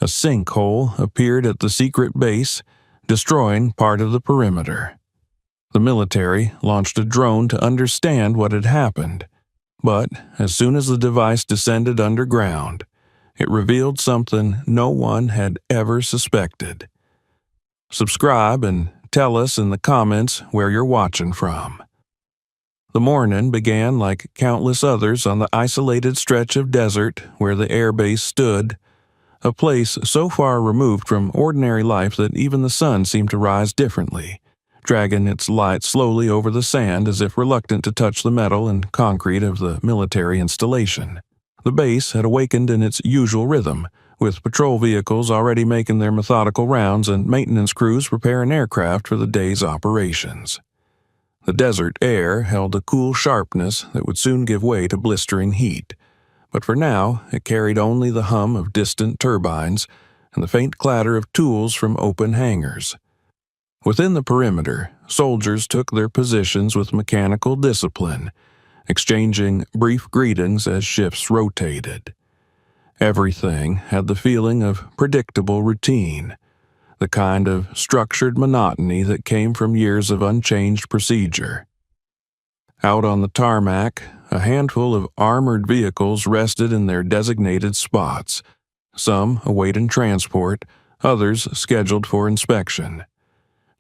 sinkhole appeared at the secret base, destroying part of the perimeter. The military launched a drone to understand what had happened, but as soon as the device descended underground, it revealed something no one had ever suspected. Subscribe and tell us in the comments where you're watching from. The morning began like countless others on the isolated stretch of desert where the airbase stood, a place so far removed from ordinary life that even the sun seemed to rise differently, dragging its light slowly over the sand as if reluctant to touch the metal and concrete of the military installation. The base had awakened in its usual rhythm, with patrol vehicles already making their methodical rounds and maintenance crews preparing aircraft for the day's operations. The desert air held a cool sharpness that would soon give way to blistering heat, but for now it carried only the hum of distant turbines and the faint clatter of tools from open hangars. Within the perimeter, soldiers took their positions with mechanical discipline, exchanging brief greetings as shifts rotated. Everything had the feeling of predictable routine, the kind of structured monotony that came from years of unchanged procedure. Out on the tarmac, a handful of armored vehicles rested in their designated spots, some awaiting transport, others scheduled for inspection.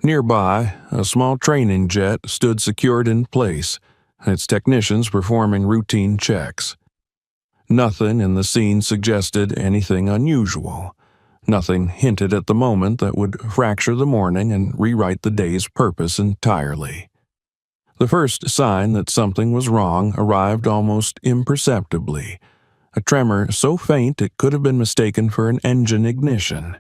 Nearby, a small training jet stood secured in place, its technicians performing routine checks. Nothing in the scene suggested anything unusual. Nothing hinted at the moment that would fracture the morning and rewrite the day's purpose entirely. The first sign that something was wrong arrived almost imperceptibly, a tremor so faint it could have been mistaken for an engine ignition.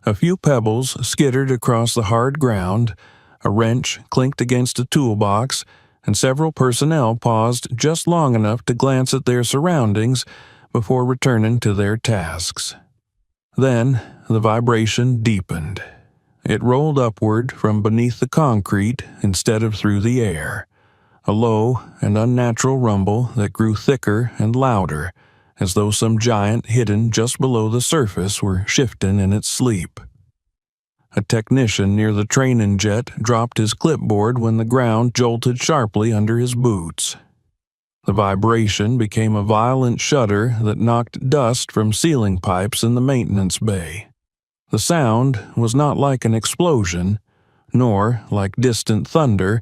A few pebbles skittered across the hard ground, a wrench clinked against a toolbox, and several personnel paused just long enough to glance at their surroundings before returning to their tasks. Then the vibration deepened. It rolled upward from beneath the concrete instead of through the air, a low and unnatural rumble that grew thicker and louder, as though some giant hidden just below the surface were shifting in its sleep. A technician near the training jet dropped his clipboard when the ground jolted sharply under his boots. The vibration became a violent shudder that knocked dust from ceiling pipes in the maintenance bay. The sound was not like an explosion, nor like distant thunder,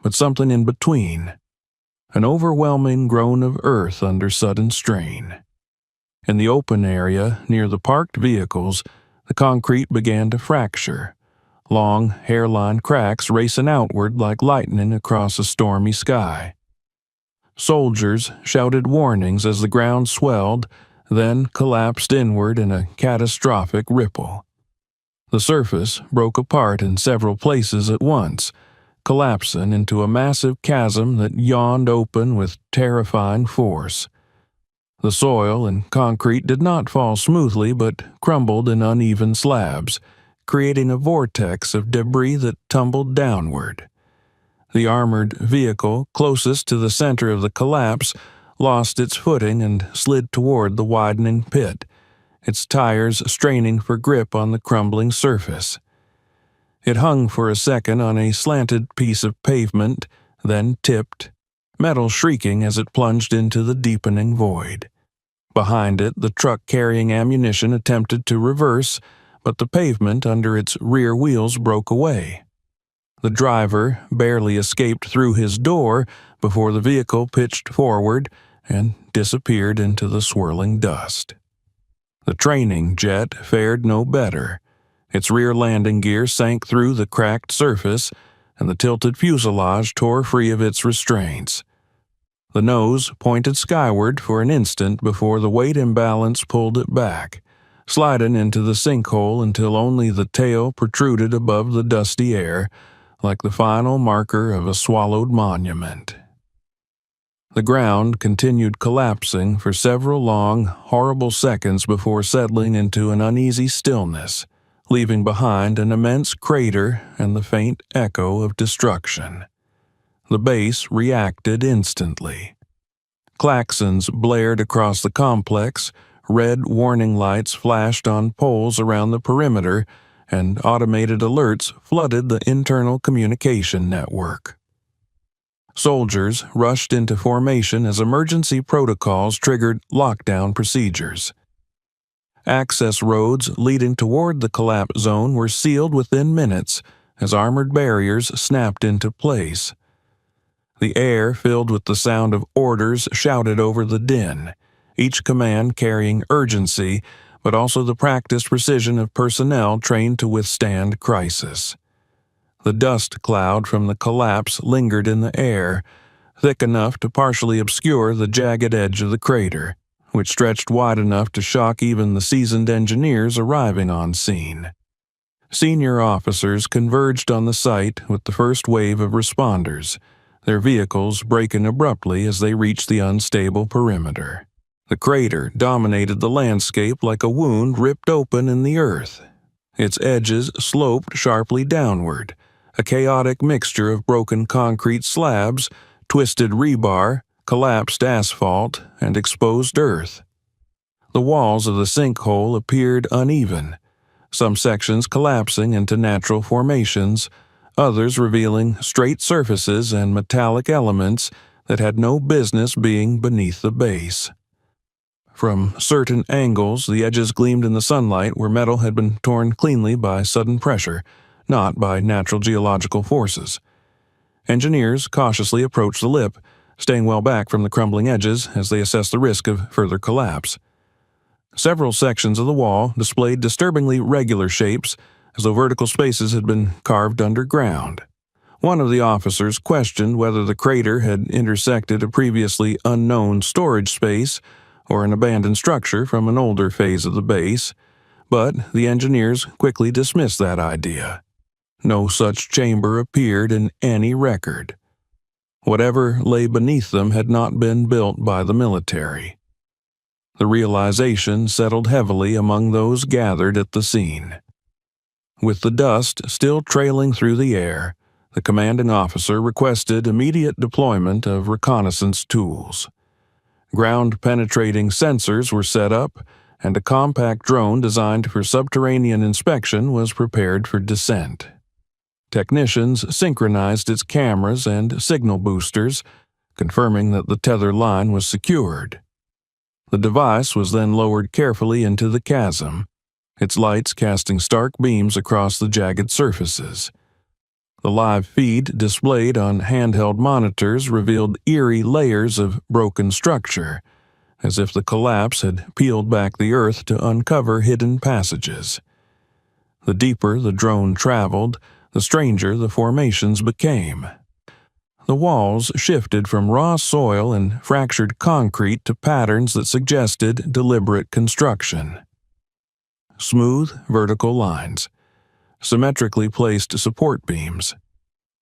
but something in between, an overwhelming groan of earth under sudden strain. In the open area near the parked vehicles, the concrete began to fracture, long hairline cracks racing outward like lightning across a stormy sky. Soldiers shouted warnings as the ground swelled, then collapsed inward in a catastrophic ripple. The surface broke apart in several places at once, collapsing into a massive chasm that yawned open with terrifying force. The soil and concrete did not fall smoothly but crumbled in uneven slabs, creating a vortex of debris that tumbled downward. The armored vehicle closest to the center of the collapse lost its footing and slid toward the widening pit, its tires straining for grip on the crumbling surface. It hung for a second on a slanted piece of pavement, then tipped, metal shrieking as it plunged into the deepening void. Behind it, the truck carrying ammunition attempted to reverse, but the pavement under its rear wheels broke away. The driver barely escaped through his door before the vehicle pitched forward and disappeared into the swirling dust. The training jet fared no better. Its rear landing gear sank through the cracked surface, and the tilted fuselage tore free of its restraints. The nose pointed skyward for an instant before the weight imbalance pulled it back, sliding into the sinkhole until only the tail protruded above the dusty air, like the final marker of a swallowed monument. The ground continued collapsing for several long, horrible seconds before settling into an uneasy stillness, leaving behind an immense crater and the faint echo of destruction. The base reacted instantly. Klaxons blared across the complex, red warning lights flashed on poles around the perimeter, and automated alerts flooded the internal communication network. Soldiers rushed into formation as emergency protocols triggered lockdown procedures. Access roads leading toward the collapse zone were sealed within minutes as armored barriers snapped into place. The air filled with the sound of orders shouted over the din, each command carrying urgency, but also the practiced precision of personnel trained to withstand crisis. The dust cloud from the collapse lingered in the air, thick enough to partially obscure the jagged edge of the crater, which stretched wide enough to shock even the seasoned engineers arriving on scene. Senior officers converged on the site with the first wave of responders, their vehicles braking abruptly as they reached the unstable perimeter. The crater dominated the landscape like a wound ripped open in the earth. Its edges sloped sharply downward, a chaotic mixture of broken concrete slabs, twisted rebar, collapsed asphalt, and exposed earth. The walls of the sinkhole appeared uneven, some sections collapsing into natural formations, others revealing straight surfaces and metallic elements that had no business being beneath the base. From certain angles, the edges gleamed in the sunlight where metal had been torn cleanly by sudden pressure, not by natural geological forces. Engineers cautiously approached the lip, staying well back from the crumbling edges as they assessed the risk of further collapse. Several sections of the wall displayed disturbingly regular shapes, as though vertical spaces had been carved underground. One of the officers questioned whether the crater had intersected a previously unknown storage space or an abandoned structure from an older phase of the base, but the engineers quickly dismissed that idea. No such chamber appeared in any record. Whatever lay beneath them had not been built by the military. The realization settled heavily among those gathered at the scene. With the dust still trailing through the air, the commanding officer requested immediate deployment of reconnaissance tools. Ground-penetrating sensors were set up, and a compact drone designed for subterranean inspection was prepared for descent. Technicians synchronized its cameras and signal boosters, confirming that the tether line was secured. The device was then lowered carefully into the chasm, its lights casting stark beams across the jagged surfaces. The live feed displayed on handheld monitors revealed eerie layers of broken structure, as if the collapse had peeled back the earth to uncover hidden passages. The deeper the drone traveled, the stranger the formations became. The walls shifted from raw soil and fractured concrete to patterns that suggested deliberate construction. Smooth, vertical lines, symmetrically placed support beams,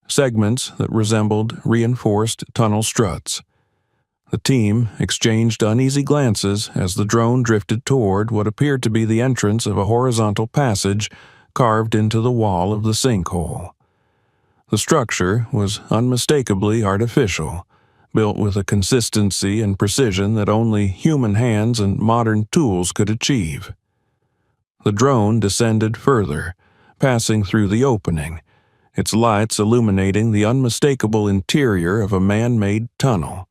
segments that resembled reinforced tunnel struts. The team exchanged uneasy glances as the drone drifted toward what appeared to be the entrance of a horizontal passage carved into the wall of the sinkhole. The structure was unmistakably artificial, built with a consistency and precision that only human hands and modern tools could achieve. The drone descended further, passing through the opening, its lights illuminating the unmistakable interior of a man-made tunnel.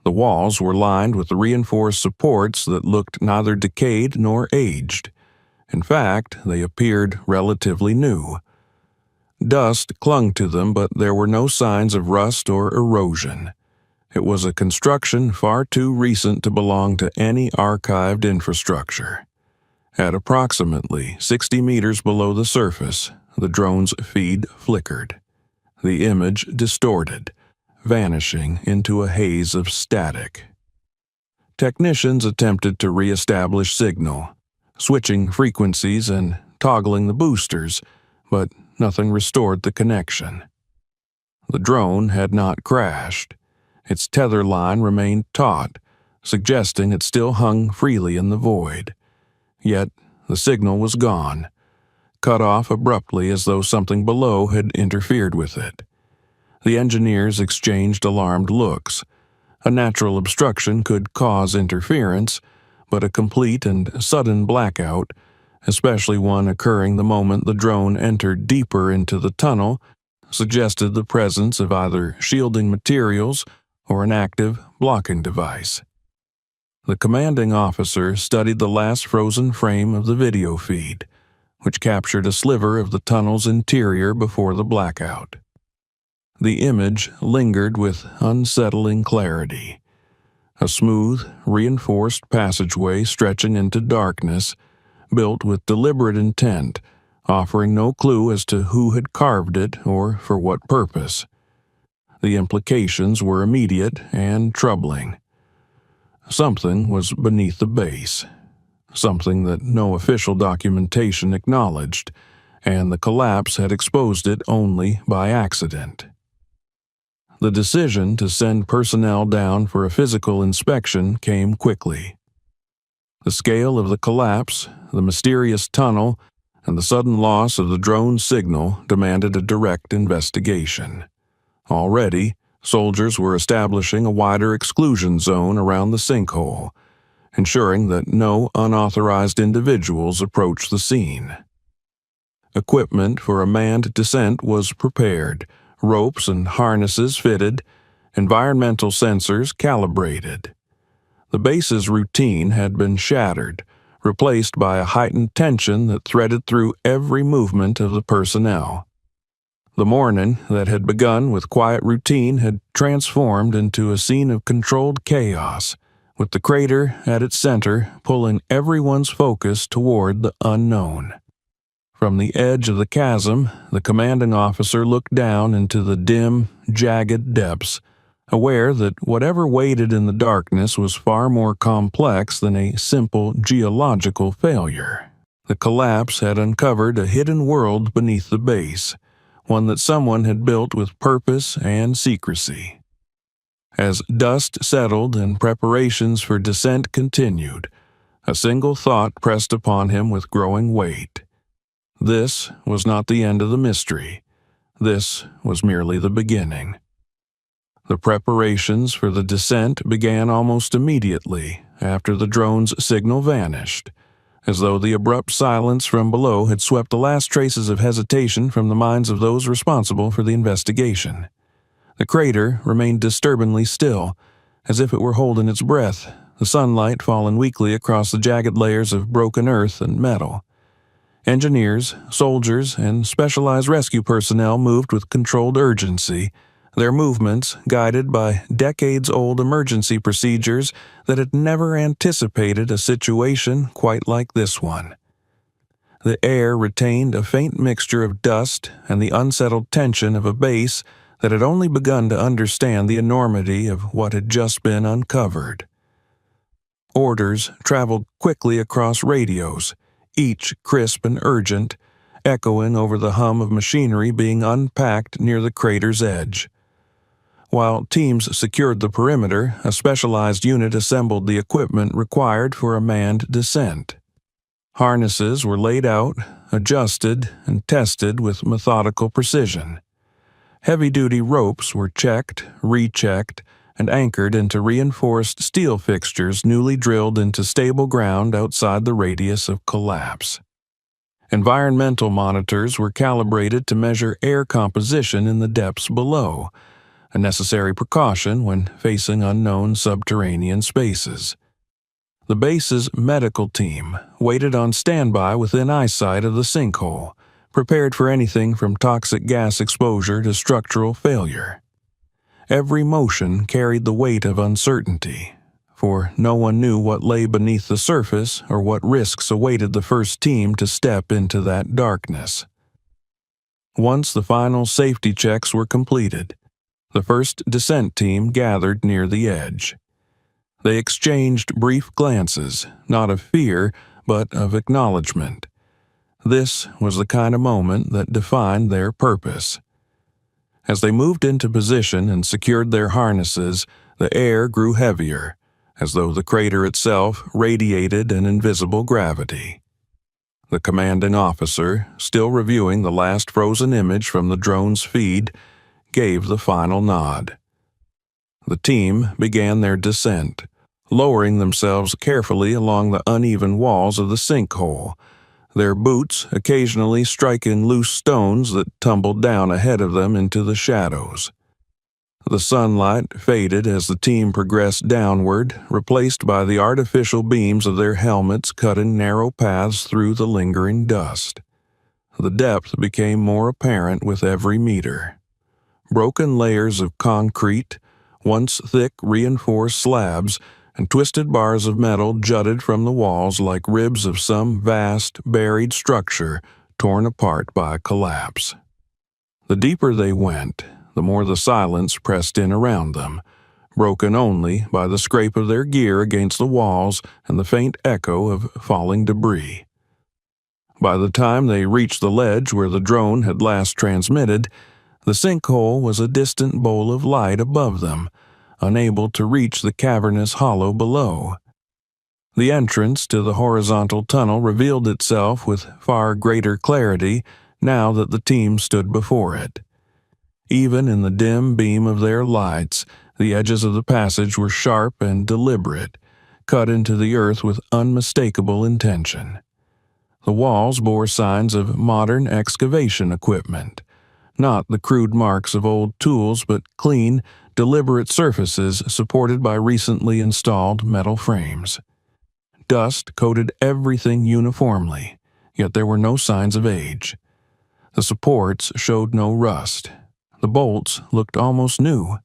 The walls were lined with reinforced supports that looked neither decayed nor aged. In fact, they appeared relatively new. Dust clung to them, but there were no signs of rust or erosion. It was a construction far too recent to belong to any archived infrastructure. At approximately 60 meters below the surface, the drone's feed flickered. The image distorted, vanishing into a haze of static. Technicians attempted to re-establish signal, switching frequencies and toggling the boosters, but nothing restored the connection. The drone had not crashed. Its tether line remained taut, suggesting it still hung freely in the void. Yet the signal was gone, cut off abruptly as though something below had interfered with it. The engineers exchanged alarmed looks. A natural obstruction could cause interference, but a complete and sudden blackout, especially one occurring the moment the drone entered deeper into the tunnel, suggested the presence of either shielding materials or an active blocking device. The commanding officer studied the last frozen frame of the video feed, which captured a sliver of the tunnel's interior before the blackout. The image lingered with unsettling clarity. A smooth, reinforced passageway stretching into darkness, built with deliberate intent, offering no clue as to who had carved it or for what purpose. The implications were immediate and troubling. Something was beneath the base, something that no official documentation acknowledged, and the collapse had exposed it only by accident. The decision to send personnel down for a physical inspection came quickly. The scale of the collapse, the mysterious tunnel, and the sudden loss of the drone signal demanded a direct investigation. Already, soldiers were establishing a wider exclusion zone around the sinkhole, ensuring that no unauthorized individuals approached the scene. Equipment for a manned descent was prepared, ropes and harnesses fitted, environmental sensors calibrated. The base's routine had been shattered, replaced by a heightened tension that threaded through every movement of the personnel. The morning that had begun with quiet routine had transformed into a scene of controlled chaos, with the crater at its center pulling everyone's focus toward the unknown. From the edge of the chasm, the commanding officer looked down into the dim, jagged depths, aware that whatever waited in the darkness was far more complex than a simple geological failure. The collapse had uncovered a hidden world beneath the base, one that someone had built with purpose and secrecy. As dust settled and preparations for descent continued, a single thought pressed upon him with growing weight. This was not the end of the mystery. This was merely the beginning. The preparations for the descent began almost immediately after the drone's signal vanished, as though the abrupt silence from below had swept the last traces of hesitation from the minds of those responsible for the investigation. The crater remained disturbingly still, as if it were holding its breath, the sunlight falling weakly across the jagged layers of broken earth and metal. Engineers, soldiers, and specialized rescue personnel moved with controlled urgency, their movements guided by decades-old emergency procedures that had never anticipated a situation quite like this one. The air retained a faint mixture of dust and the unsettled tension of a base that had only begun to understand the enormity of what had just been uncovered. Orders traveled quickly across radios, each crisp and urgent, echoing over the hum of machinery being unpacked near the crater's edge. While teams secured the perimeter, a specialized unit assembled the equipment required for a manned descent. Harnesses were laid out, adjusted, and tested with methodical precision. Heavy-duty ropes were checked, rechecked, and anchored into reinforced steel fixtures newly drilled into stable ground outside the radius of collapse. Environmental monitors were calibrated to measure air composition in the depths below, a necessary precaution when facing unknown subterranean spaces. The base's medical team waited on standby within eyesight of the sinkhole, prepared for anything from toxic gas exposure to structural failure. Every motion carried the weight of uncertainty, for no one knew what lay beneath the surface or what risks awaited the first team to step into that darkness. Once the final safety checks were completed, the first descent team gathered near the edge. They exchanged brief glances, not of fear, but of acknowledgement. This was the kind of moment that defined their purpose. As they moved into position and secured their harnesses, the air grew heavier, as though the crater itself radiated an invisible gravity. The commanding officer, still reviewing the last frozen image from the drone's feed, gave the final nod. The team began their descent, lowering themselves carefully along the uneven walls of the sinkhole, their boots occasionally striking loose stones that tumbled down ahead of them into the shadows. The sunlight faded as the team progressed downward, replaced by the artificial beams of their helmets cutting narrow paths through the lingering dust. The depth became more apparent with every meter. Broken layers of concrete, once thick reinforced slabs, and twisted bars of metal jutted from the walls like ribs of some vast, buried structure torn apart by collapse. The deeper they went, the more the silence pressed in around them, broken only by the scrape of their gear against the walls and the faint echo of falling debris. By the time they reached the ledge where the drone had last transmitted, the sinkhole was a distant bowl of light above them, unable to reach the cavernous hollow below. The entrance to the horizontal tunnel revealed itself with far greater clarity now that the team stood before it. Even in the dim beam of their lights, the edges of the passage were sharp and deliberate, cut into the earth with unmistakable intention. The walls bore signs of modern excavation equipment, not the crude marks of old tools, but clean, deliberate surfaces supported by recently installed metal frames. Dust coated everything uniformly, yet there were no signs of age. The supports showed no rust. The bolts looked almost new.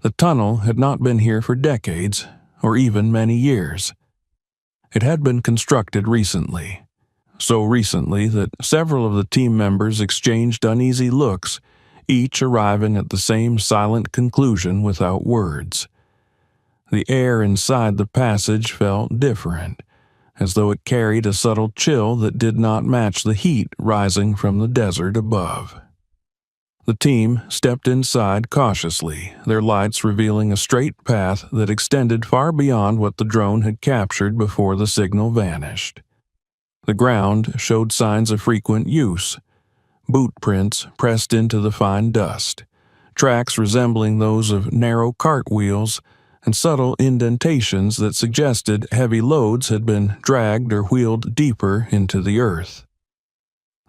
The tunnel had not been here for decades, or even many years. It had been constructed recently, so recently that several of the team members exchanged uneasy looks, each arriving at the same silent conclusion without words. The air inside the passage felt different, as though it carried a subtle chill that did not match the heat rising from the desert above. The team stepped inside cautiously, their lights revealing a straight path that extended far beyond what the drone had captured before the signal vanished. The ground showed signs of frequent use, boot prints pressed into the fine dust, tracks resembling those of narrow cart wheels, and subtle indentations that suggested heavy loads had been dragged or wheeled deeper into the earth.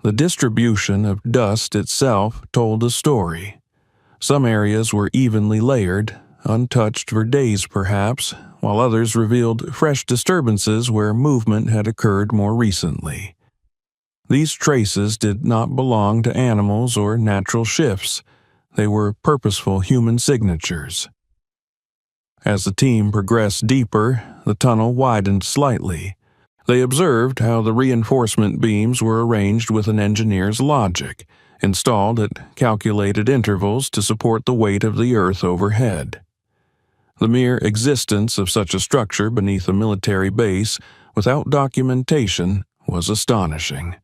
The distribution of dust itself told a story. Some areas were evenly layered, untouched for days perhaps, while others revealed fresh disturbances where movement had occurred more recently. These traces did not belong to animals or natural shifts. They were purposeful human signatures. As the team progressed deeper, the tunnel widened slightly. They observed how the reinforcement beams were arranged with an engineer's logic, installed at calculated intervals to support the weight of the earth overhead. The mere existence of such a structure beneath a military base, without documentation, was astonishing.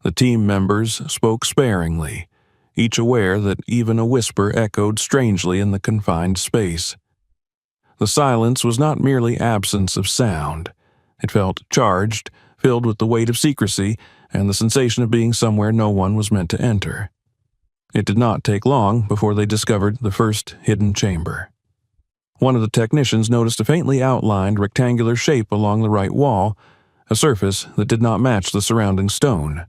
The team members spoke sparingly, each aware that even a whisper echoed strangely in the confined space. The silence was not merely absence of sound. It felt charged, filled with the weight of secrecy and the sensation of being somewhere no one was meant to enter. It did not take long before they discovered the first hidden chamber. One of the technicians noticed a faintly outlined rectangular shape along the right wall, a surface that did not match the surrounding stone.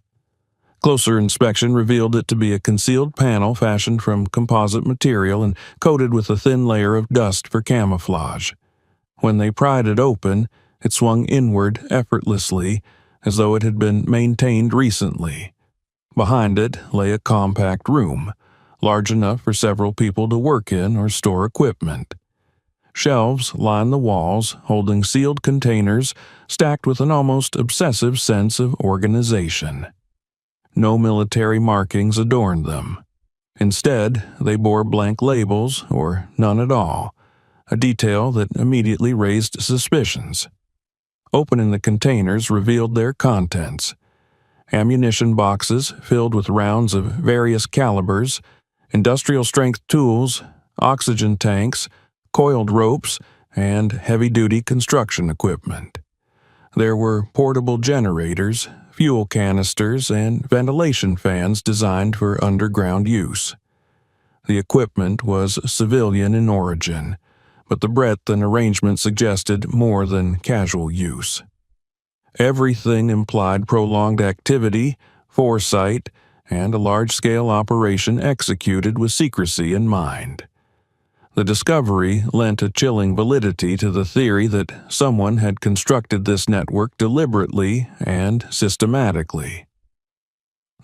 Closer inspection revealed it to be a concealed panel fashioned from composite material and coated with a thin layer of dust for camouflage. When they pried it open, it swung inward effortlessly, as though it had been maintained recently. Behind it lay a compact room, large enough for several people to work in or store equipment. Shelves lined the walls, holding sealed containers stacked with an almost obsessive sense of organization. No military markings adorned them. Instead, they bore blank labels, or none at all, a detail that immediately raised suspicions. Opening the containers revealed their contents: ammunition boxes filled with rounds of various calibers, industrial-strength tools, oxygen tanks, coiled ropes, and heavy-duty construction equipment. There were portable generators, fuel canisters, and ventilation fans designed for underground use. The equipment was civilian in origin, but the breadth and arrangement suggested more than casual use. Everything implied prolonged activity, foresight, and a large-scale operation executed with secrecy in mind. The discovery lent a chilling validity to the theory that someone had constructed this network deliberately and systematically.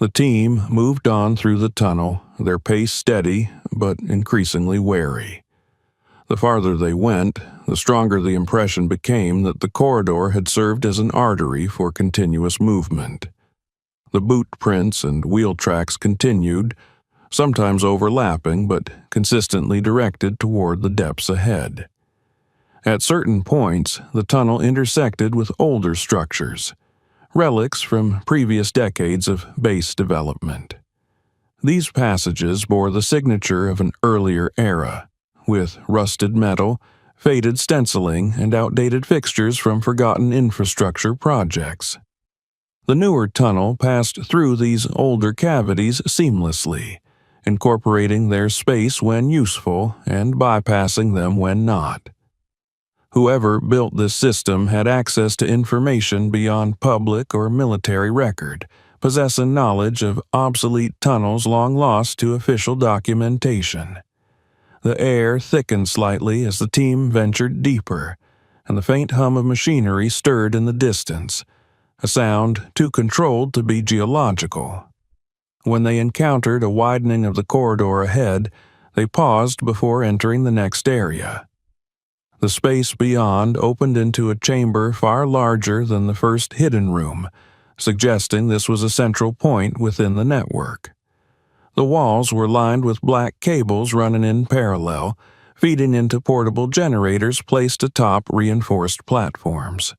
The team moved on through the tunnel, their pace steady but increasingly wary. The farther they went, the stronger the impression became that the corridor had served as an artery for continuous movement. The boot prints and wheel tracks continued, sometimes overlapping but consistently directed toward the depths ahead. At certain points, the tunnel intersected with older structures, relics from previous decades of base development. These passages bore the signature of an earlier era, with rusted metal, faded stenciling, and outdated fixtures from forgotten infrastructure projects. The newer tunnel passed through these older cavities seamlessly, incorporating their space when useful and bypassing them when not. Whoever built this system had access to information beyond public or military record, possessing knowledge of obsolete tunnels long lost to official documentation. The air thickened slightly as the team ventured deeper, and the faint hum of machinery stirred in the distance, a sound too controlled to be geological. When they encountered a widening of the corridor ahead, they paused before entering the next area. The space beyond opened into a chamber far larger than the first hidden room, suggesting this was a central point within the network. The walls were lined with black cables running in parallel, feeding into portable generators placed atop reinforced platforms.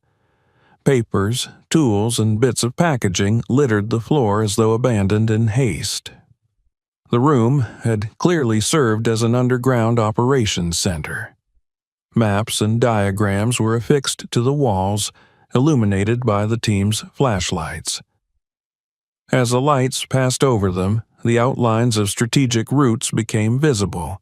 Papers, tools, and bits of packaging littered the floor as though abandoned in haste. The room had clearly served as an underground operations center. Maps and diagrams were affixed to the walls, illuminated by the team's flashlights. As the lights passed over them, the outlines of strategic routes became visible,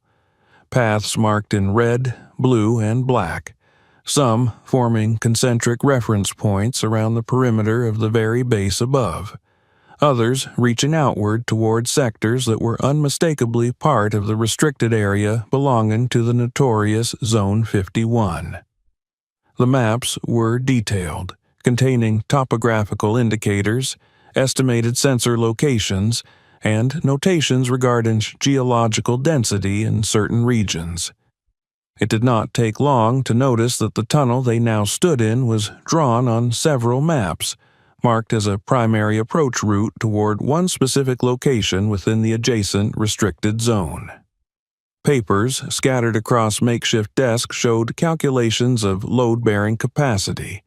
paths marked in red, blue, and black, some forming concentric reference points around the perimeter of the very base above, others reaching outward toward sectors that were unmistakably part of the restricted area belonging to the notorious Zone 51. The maps were detailed, containing topographical indicators, estimated sensor locations, and notations regarding geological density in certain regions. It did not take long to notice that the tunnel they now stood in was drawn on several maps, marked as a primary approach route toward one specific location within the adjacent restricted zone. Papers scattered across makeshift desks showed calculations of load-bearing capacity,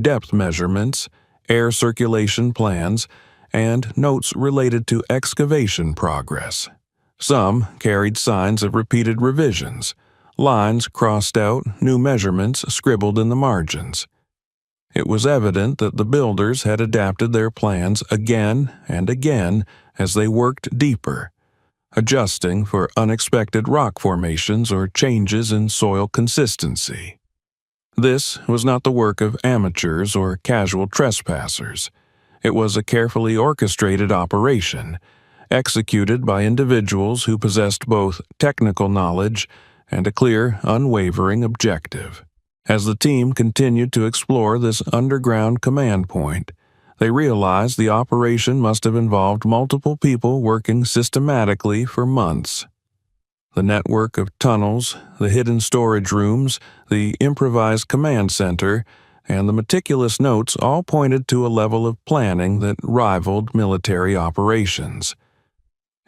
depth measurements, air circulation plans, and notes related to excavation progress. Some carried signs of repeated revisions, lines crossed out, new measurements scribbled in the margins. It was evident that the builders had adapted their plans again and again as they worked deeper, adjusting for unexpected rock formations or changes in soil consistency. This was not the work of amateurs or casual trespassers. It was a carefully orchestrated operation, executed by individuals who possessed both technical knowledge and a clear, unwavering objective. As the team continued to explore this underground command point, they realized the operation must have involved multiple people working systematically for months. The network of tunnels, the hidden storage rooms, the improvised command center, and the meticulous notes all pointed to a level of planning that rivaled military operations.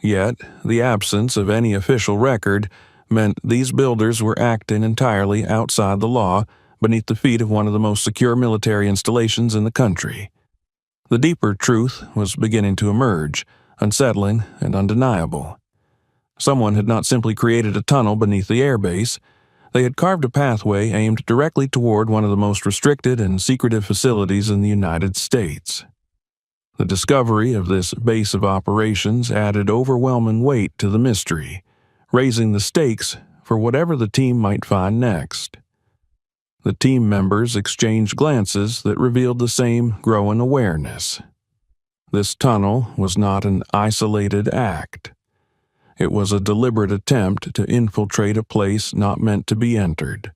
Yet, the absence of any official record meant these builders were acting entirely outside the law, beneath the feet of one of the most secure military installations in the country. The deeper truth was beginning to emerge, unsettling and undeniable. Someone had not simply created a tunnel beneath the airbase. They had carved a pathway aimed directly toward one of the most restricted and secretive facilities in the United States. The discovery of this base of operations added overwhelming weight to the mystery, raising the stakes for whatever the team might find next. The team members exchanged glances that revealed the same growing awareness. This tunnel was not an isolated act. It was a deliberate attempt to infiltrate a place not meant to be entered,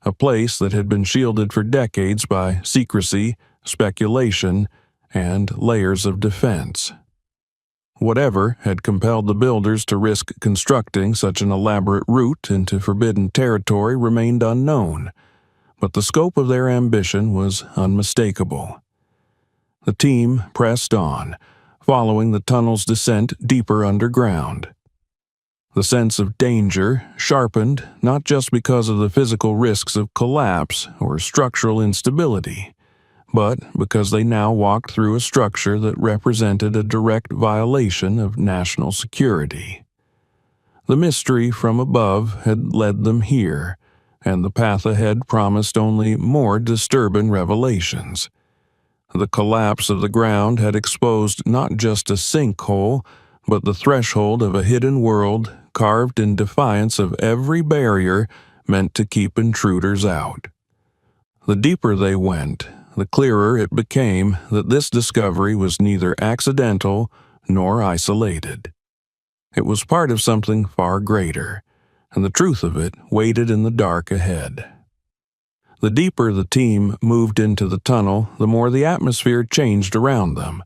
a place that had been shielded for decades by secrecy, speculation, and layers of defense. Whatever had compelled the builders to risk constructing such an elaborate route into forbidden territory remained unknown, but the scope of their ambition was unmistakable. The team pressed on, following the tunnel's descent deeper underground. The sense of danger sharpened not just because of the physical risks of collapse or structural instability, but because they now walked through a structure that represented a direct violation of national security. The mystery from above had led them here, and the path ahead promised only more disturbing revelations. The collapse of the ground had exposed not just a sinkhole, but the threshold of a hidden world carved in defiance of every barrier meant to keep intruders out. The deeper they went, the clearer it became that this discovery was neither accidental nor isolated. It was part of something far greater, and the truth of it waited in the dark ahead. The deeper the team moved into the tunnel, the more the atmosphere changed around them.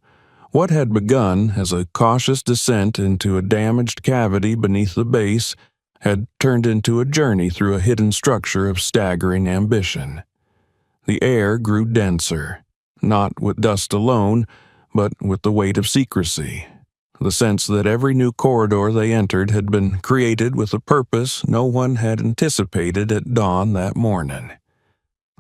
What had begun as a cautious descent into a damaged cavity beneath the base had turned into a journey through a hidden structure of staggering ambition. The air grew denser, not with dust alone, but with the weight of secrecy, the sense that every new corridor they entered had been created with a purpose no one had anticipated at dawn that morning.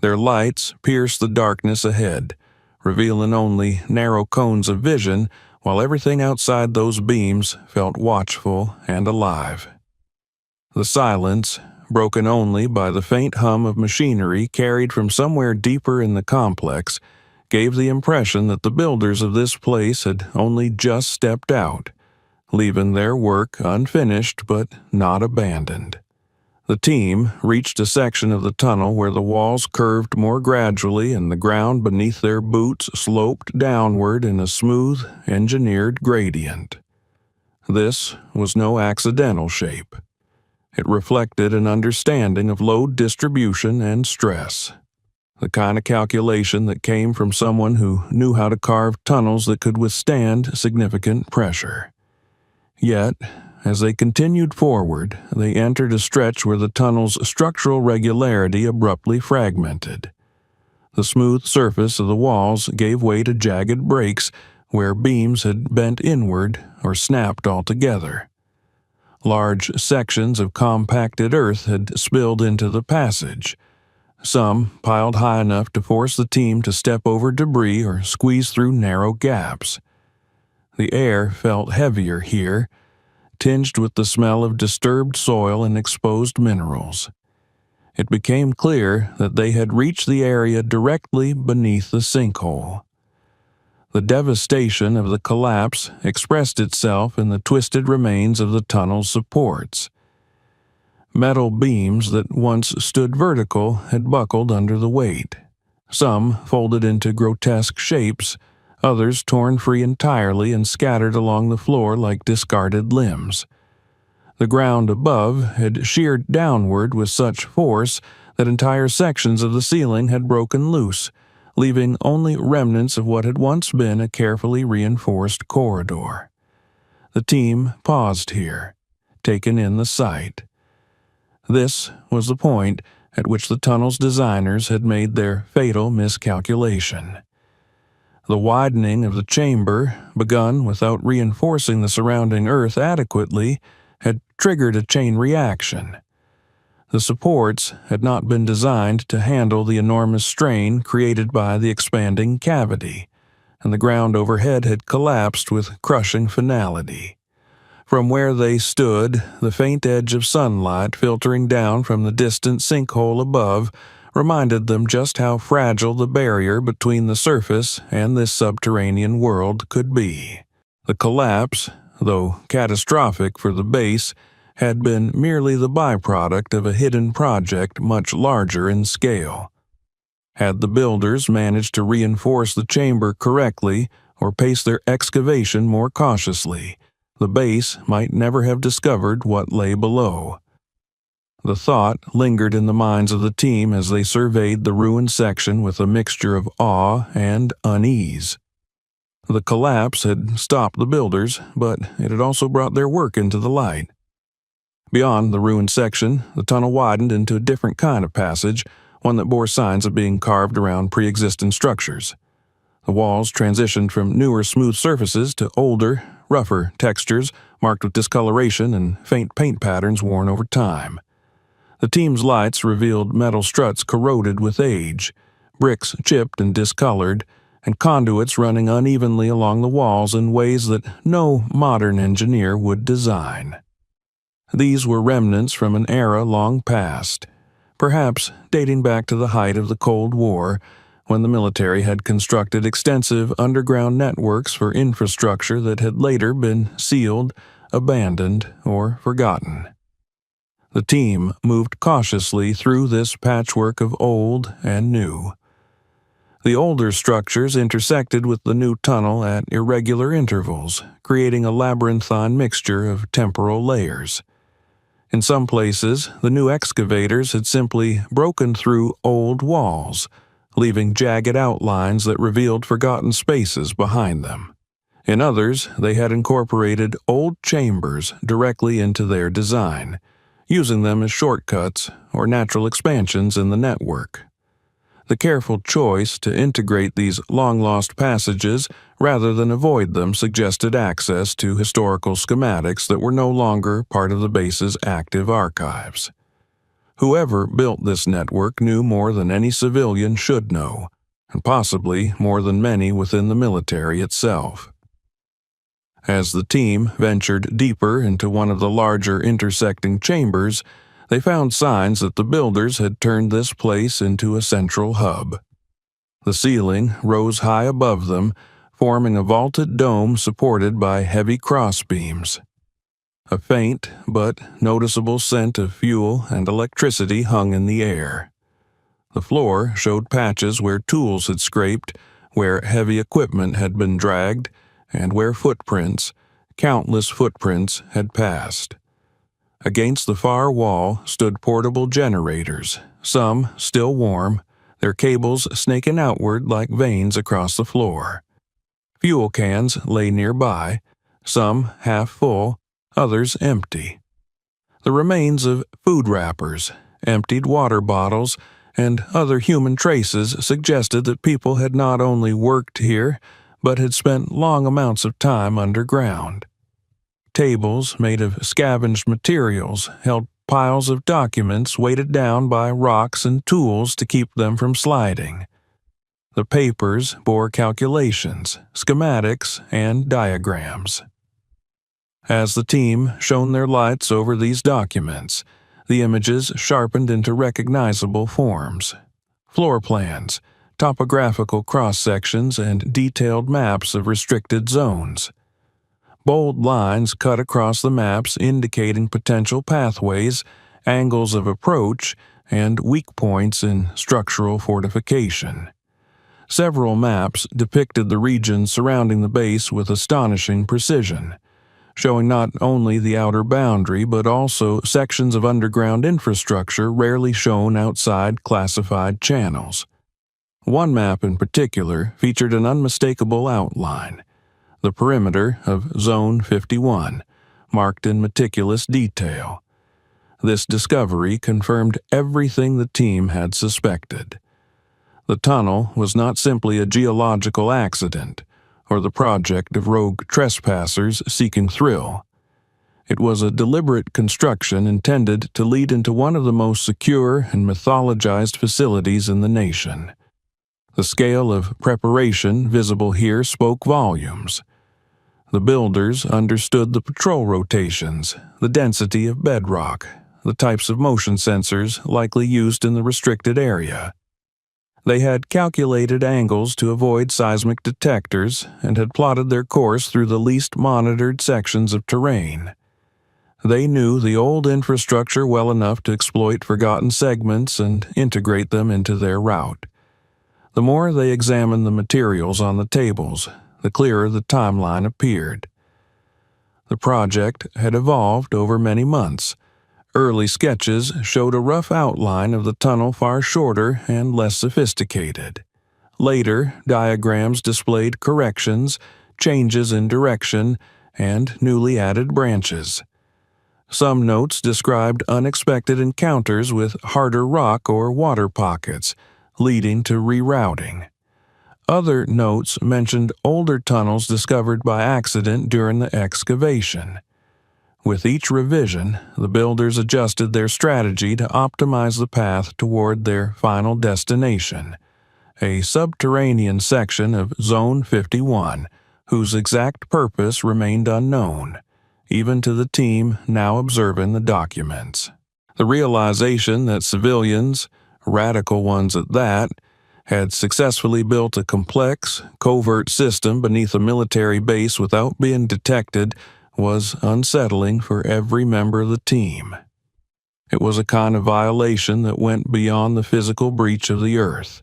Their lights pierced the darkness ahead, revealing only narrow cones of vision, while everything outside those beams felt watchful and alive. The silence, broken only by the faint hum of machinery carried from somewhere deeper in the complex, gave the impression that the builders of this place had only just stepped out, leaving their work unfinished but not abandoned. The team reached a section of the tunnel where the walls curved more gradually and the ground beneath their boots sloped downward in a smooth, engineered gradient. This was no accidental shape. It reflected an understanding of load distribution and stress, the kind of calculation that came from someone who knew how to carve tunnels that could withstand significant pressure. Yet, as they continued forward, they entered a stretch where the tunnel's structural regularity abruptly fragmented. The smooth surface of the walls gave way to jagged breaks where beams had bent inward or snapped altogether. Large sections of compacted earth had spilled into the passage, some piled high enough to force the team to step over debris or squeeze through narrow gaps. The air felt heavier here, tinged with the smell of disturbed soil and exposed minerals. It became clear that they had reached the area directly beneath the sinkhole. The devastation of the collapse expressed itself in the twisted remains of the tunnel's supports. Metal beams that once stood vertical had buckled under the weight, some folded into grotesque shapes, others torn free entirely and scattered along the floor like discarded limbs. The ground above had sheared downward with such force that entire sections of the ceiling had broken loose, leaving only remnants of what had once been a carefully reinforced corridor. The team paused here, taken in the sight. This was the point at which the tunnel's designers had made their fatal miscalculation. The widening of the chamber, begun without reinforcing the surrounding earth adequately, had triggered a chain reaction. The supports had not been designed to handle the enormous strain created by the expanding cavity, and the ground overhead had collapsed with crushing finality. From where they stood, the faint edge of sunlight filtering down from the distant sinkhole above reminded them just how fragile the barrier between the surface and this subterranean world could be. The collapse, though catastrophic for the base, had been merely the byproduct of a hidden project much larger in scale. Had the builders managed to reinforce the chamber correctly or pace their excavation more cautiously, the base might never have discovered what lay below. The thought lingered in the minds of the team as they surveyed the ruined section with a mixture of awe and unease. The collapse had stopped the builders, but it had also brought their work into the light. Beyond the ruined section, the tunnel widened into a different kind of passage, one that bore signs of being carved around pre-existing structures. The walls transitioned from newer smooth surfaces to older, rougher textures marked with discoloration and faint paint patterns worn over time. The team's lights revealed metal struts corroded with age, bricks chipped and discolored, and conduits running unevenly along the walls in ways that no modern engineer would design. These were remnants from an era long past, perhaps dating back to the height of the Cold War, when the military had constructed extensive underground networks for infrastructure that had later been sealed, abandoned, or forgotten. The team moved cautiously through this patchwork of old and new. The older structures intersected with the new tunnel at irregular intervals, creating a labyrinthine mixture of temporal layers. In some places, the new excavators had simply broken through old walls, leaving jagged outlines that revealed forgotten spaces behind them. In others, they had incorporated old chambers directly into their design, using them as shortcuts or natural expansions in the network. The careful choice to integrate these long-lost passages rather than avoid them suggested access to historical schematics that were no longer part of the base's active archives. Whoever built this network knew more than any civilian should know, and possibly more than many within the military itself. As the team ventured deeper into one of the larger intersecting chambers, they found signs that the builders had turned this place into a central hub. The ceiling rose high above them, forming a vaulted dome supported by heavy crossbeams. A faint but noticeable scent of fuel and electricity hung in the air. The floor showed patches where tools had scraped, where heavy equipment had been dragged, and where footprints, countless footprints, had passed. Against the far wall stood portable generators, some still warm, their cables snaking outward like veins across the floor. Fuel cans lay nearby, some half full, others empty. The remains of food wrappers, emptied water bottles, and other human traces suggested that people had not only worked here, but had spent long amounts of time underground. Tables made of scavenged materials held piles of documents weighted down by rocks and tools to keep them from sliding. The papers bore calculations, schematics, and diagrams. As the team shone their lights over these documents, the images sharpened into recognizable forms. Floor plans, topographical cross-sections, and detailed maps of restricted zones. Bold lines cut across the maps indicating potential pathways, angles of approach, and weak points in structural fortification. Several maps depicted the region surrounding the base with astonishing precision, showing not only the outer boundary but also sections of underground infrastructure rarely shown outside classified channels. One map in particular featured an unmistakable outline, the perimeter of Zone 51, marked in meticulous detail. This discovery confirmed everything the team had suspected. The tunnel was not simply a geological accident or the project of rogue trespassers seeking thrill. It was a deliberate construction intended to lead into one of the most secure and mythologized facilities in the nation. The scale of preparation visible here spoke volumes. The builders understood the patrol rotations, the density of bedrock, the types of motion sensors likely used in the restricted area. They had calculated angles to avoid seismic detectors and had plotted their course through the least monitored sections of terrain. They knew the old infrastructure well enough to exploit forgotten segments and integrate them into their route. The more they examined the materials on the tables, the clearer the timeline appeared. The project had evolved over many months. Early sketches showed a rough outline of the tunnel far shorter and less sophisticated. Later, diagrams displayed corrections, changes in direction, and newly added branches. Some notes described unexpected encounters with harder rock or water pockets, leading to rerouting. Other notes mentioned older tunnels discovered by accident during the excavation. With each revision, the builders adjusted their strategy to optimize the path toward their final destination, a subterranean section of Zone 51, whose exact purpose remained unknown, even to the team now observing the documents. The realization that civilians, radical ones at that, had successfully built a complex, covert system beneath a military base without being detected was unsettling for every member of the team. It was a kind of violation that went beyond the physical breach of the Earth.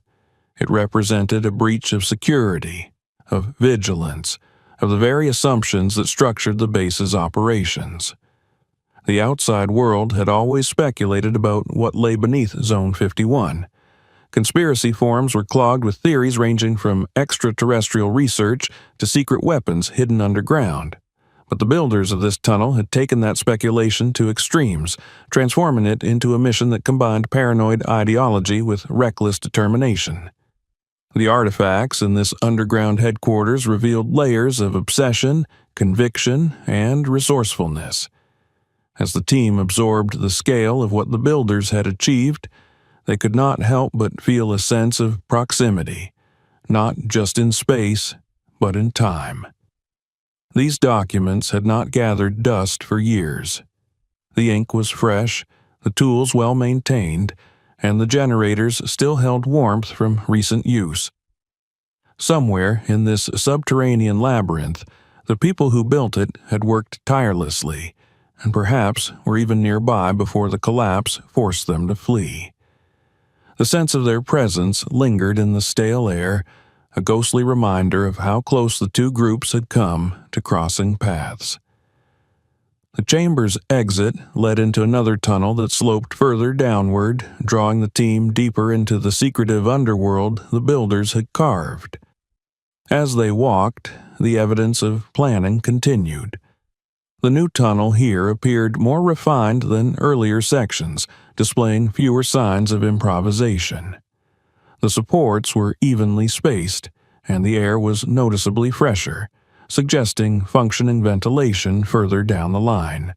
It represented a breach of security, of vigilance, of the very assumptions that structured the base's operations. The outside world had always speculated about what lay beneath Zone 51. Conspiracy forums were clogged with theories ranging from extraterrestrial research to secret weapons hidden underground. But the builders of this tunnel had taken that speculation to extremes, transforming it into a mission that combined paranoid ideology with reckless determination. The artifacts in this underground headquarters revealed layers of obsession, conviction, and resourcefulness. As the team absorbed the scale of what the builders had achieved, they could not help but feel a sense of proximity, not just in space, but in time. These documents had not gathered dust for years. The ink was fresh, the tools well maintained, and the generators still held warmth from recent use. Somewhere in this subterranean labyrinth, the people who built it had worked tirelessly, and perhaps were even nearby before the collapse forced them to flee. The sense of their presence lingered in the stale air, a ghostly reminder of how close the two groups had come to crossing paths. The chamber's exit led into another tunnel that sloped further downward, drawing the team deeper into the secretive underworld the builders had carved. As they walked, the evidence of planning continued. The new tunnel here appeared more refined than earlier sections, displaying fewer signs of improvisation. The supports were evenly spaced, and the air was noticeably fresher, suggesting functioning ventilation further down the line.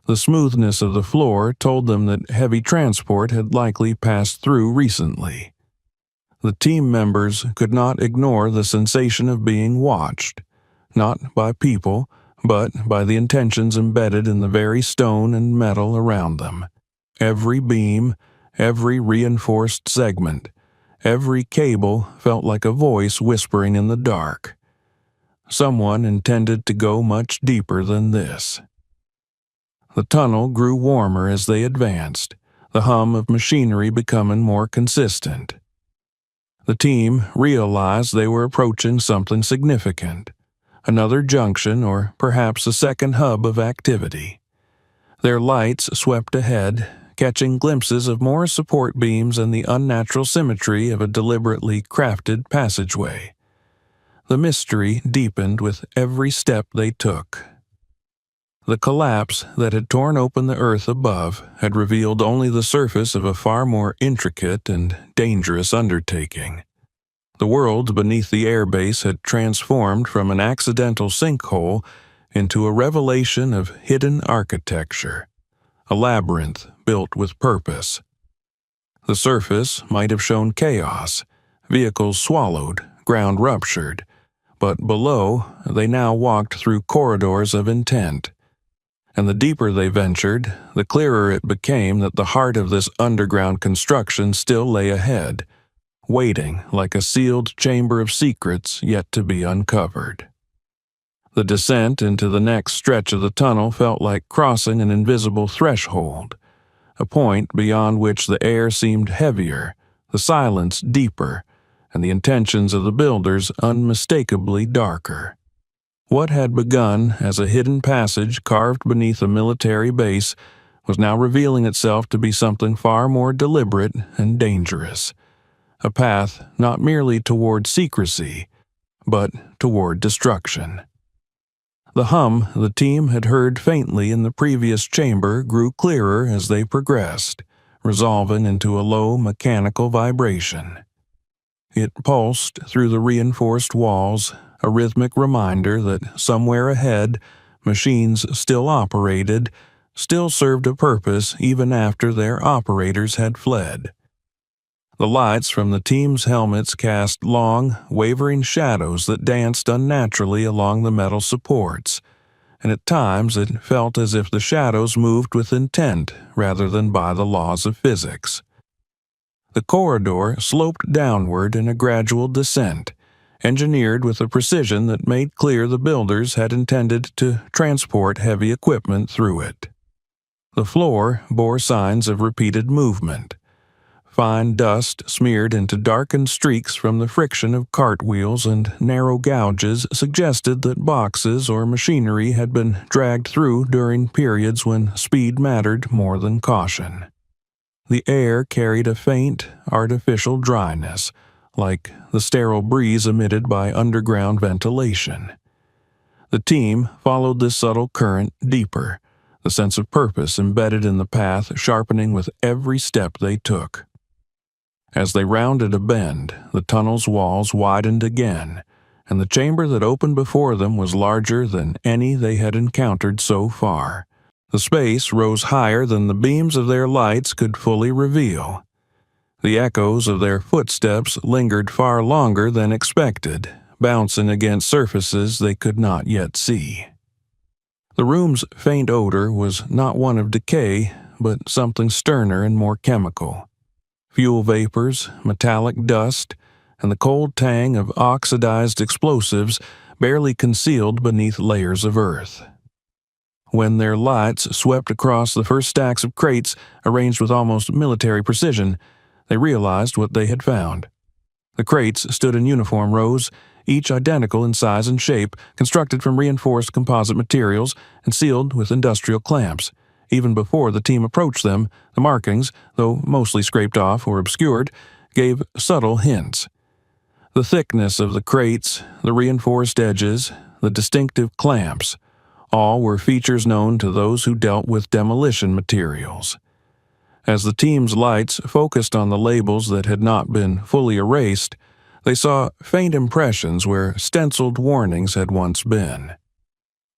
The smoothness of the floor told them that heavy transport had likely passed through recently. The team members could not ignore the sensation of being watched, not by people, but by the intentions embedded in the very stone and metal around them. Every beam, every reinforced segment, every cable felt like a voice whispering in the dark. Someone intended to go much deeper than this. The tunnel grew warmer as they advanced, the hum of machinery becoming more consistent. The team realized they were approaching something significant, another junction or perhaps a second hub of activity. Their lights swept ahead, catching glimpses of more support beams and the unnatural symmetry of a deliberately crafted passageway. The mystery deepened with every step they took. The collapse that had torn open the earth above had revealed only the surface of a far more intricate and dangerous undertaking. The world beneath the airbase had transformed from an accidental sinkhole into a revelation of hidden architecture, a labyrinth built with purpose. The surface might have shown chaos, vehicles swallowed, ground ruptured, but below they now walked through corridors of intent. And the deeper they ventured, the clearer it became that the heart of this underground construction still lay ahead, waiting like a sealed chamber of secrets yet to be uncovered. The descent into the next stretch of the tunnel felt like crossing an invisible threshold, a point beyond which the air seemed heavier, the silence deeper, and the intentions of the builders unmistakably darker. What had begun as a hidden passage carved beneath a military base was now revealing itself to be something far more deliberate and dangerous, a path not merely toward secrecy, but toward destruction. The hum the team had heard faintly in the previous chamber grew clearer as they progressed, resolving into a low mechanical vibration. It pulsed through the reinforced walls, a rhythmic reminder that somewhere ahead, machines still operated, still served a purpose even after their operators had fled. The lights from the team's helmets cast long, wavering shadows that danced unnaturally along the metal supports, and at times it felt as if the shadows moved with intent rather than by the laws of physics. The corridor sloped downward in a gradual descent, engineered with a precision that made clear the builders had intended to transport heavy equipment through it. The floor bore signs of repeated movement. Fine dust smeared into darkened streaks from the friction of cartwheels and narrow gouges suggested that boxes or machinery had been dragged through during periods when speed mattered more than caution. The air carried a faint, artificial dryness, like the sterile breeze emitted by underground ventilation. The team followed this subtle current deeper, the sense of purpose embedded in the path sharpening with every step they took. As they rounded a bend, the tunnel's walls widened again, and the chamber that opened before them was larger than any they had encountered so far. The space rose higher than the beams of their lights could fully reveal. The echoes of their footsteps lingered far longer than expected, bouncing against surfaces they could not yet see. The room's faint odor was not one of decay, but something sterner and more chemical. Fuel vapors, metallic dust, and the cold tang of oxidized explosives barely concealed beneath layers of earth. When their lights swept across the first stacks of crates arranged with almost military precision, they realized what they had found. The crates stood in uniform rows, each identical in size and shape, constructed from reinforced composite materials and sealed with industrial clamps. Even before the team approached them, the markings, though mostly scraped off or obscured, gave subtle hints. The thickness of the crates, the reinforced edges, the distinctive clamps, all were features known to those who dealt with demolition materials. As the team's lights focused on the labels that had not been fully erased, they saw faint impressions where stenciled warnings had once been.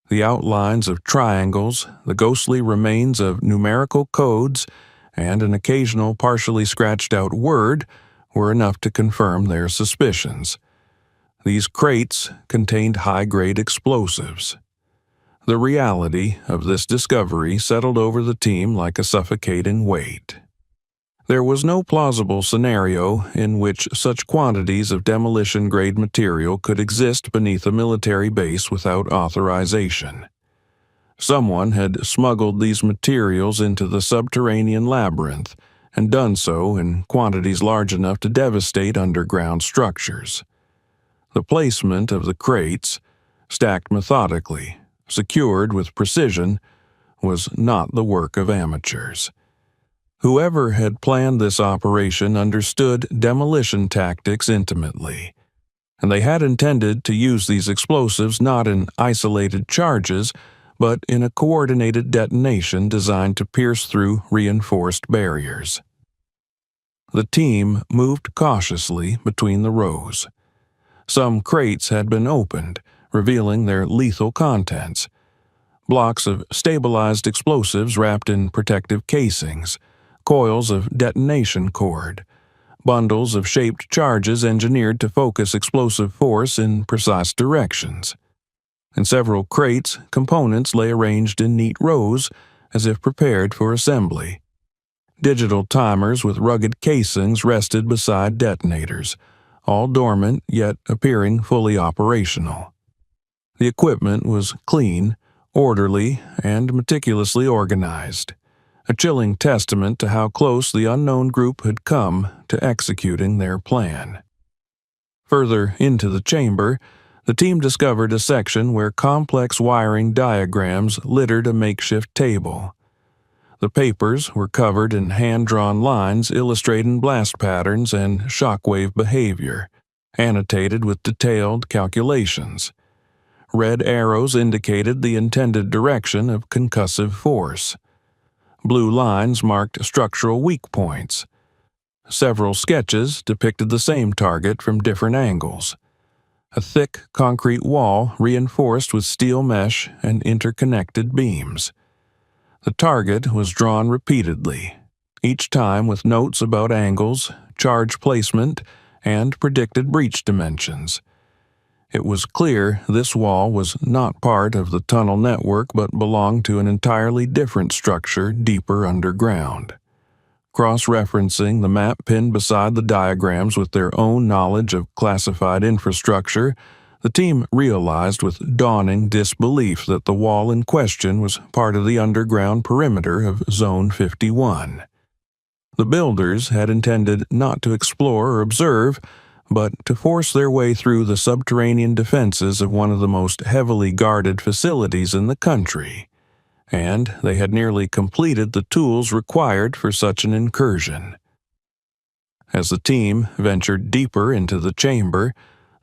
The outlines of triangles, the ghostly remains of numerical codes, and an occasional partially scratched-out word were enough to confirm their suspicions. These crates contained high-grade explosives. The reality of this discovery settled over the team like a suffocating weight. There was no plausible scenario in which such quantities of demolition-grade material could exist beneath a military base without authorization. Someone had smuggled these materials into the subterranean labyrinth and done so in quantities large enough to devastate underground structures. The placement of the crates, stacked methodically, secured with precision, was not the work of amateurs. Whoever had planned this operation understood demolition tactics intimately, and they had intended to use these explosives not in isolated charges, but in a coordinated detonation designed to pierce through reinforced barriers. The team moved cautiously between the rows. Some crates had been opened, revealing their lethal contents. Blocks of stabilized explosives wrapped in protective casings, coils of detonation cord, bundles of shaped charges engineered to focus explosive force in precise directions. In several crates, components lay arranged in neat rows, as if prepared for assembly. Digital timers with rugged casings rested beside detonators, all dormant yet appearing fully operational. The equipment was clean, orderly, and meticulously organized, a chilling testament to how close the unknown group had come to executing their plan. Further into the chamber, the team discovered a section where complex wiring diagrams littered a makeshift table. The papers were covered in hand-drawn lines illustrating blast patterns and shockwave behavior, annotated with detailed calculations. Red arrows indicated the intended direction of concussive force. Blue lines marked structural weak points. Several sketches depicted the same target from different angles. A thick concrete wall reinforced with steel mesh and interconnected beams. The target was drawn repeatedly, each time with notes about angles, charge placement, and predicted breach dimensions. It was clear this wall was not part of the tunnel network but belonged to an entirely different structure deeper underground. Cross-referencing the map pinned beside the diagrams with their own knowledge of classified infrastructure, the team realized with dawning disbelief that the wall in question was part of the underground perimeter of Zone 51. The builders had intended not to explore or observe, but to force their way through the subterranean defenses of one of the most heavily guarded facilities in the country, and they had nearly completed the tools required for such an incursion. As the team ventured deeper into the chamber,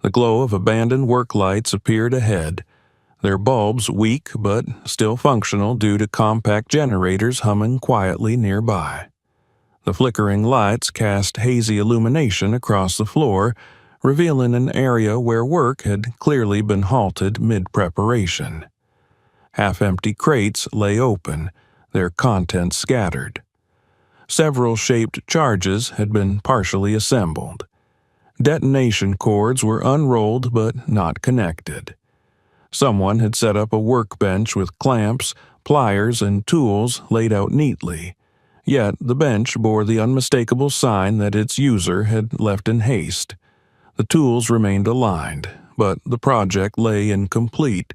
the glow of abandoned work lights appeared ahead, their bulbs weak but still functional due to compact generators humming quietly nearby. The flickering lights cast hazy illumination across the floor, revealing an area where work had clearly been halted mid-preparation. Half-empty crates lay open, their contents scattered. Several shaped charges had been partially assembled. Detonation cords were unrolled but not connected. Someone had set up a workbench with clamps, pliers, and tools laid out neatly. Yet the bench bore the unmistakable sign that its user had left in haste. The tools remained aligned, but the project lay incomplete,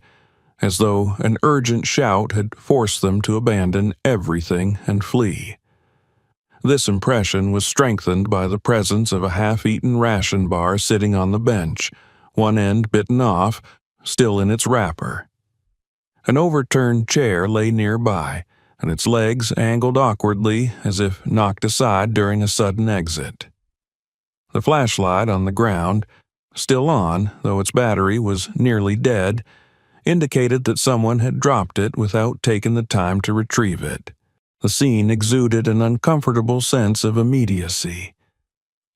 as though an urgent shout had forced them to abandon everything and flee. This impression was strengthened by the presence of a half-eaten ration bar sitting on the bench, one end bitten off, still in its wrapper. An overturned chair lay nearby, and its legs angled awkwardly as if knocked aside during a sudden exit. The flashlight on the ground, still on, though its battery was nearly dead, indicated that someone had dropped it without taking the time to retrieve it. The scene exuded an uncomfortable sense of immediacy.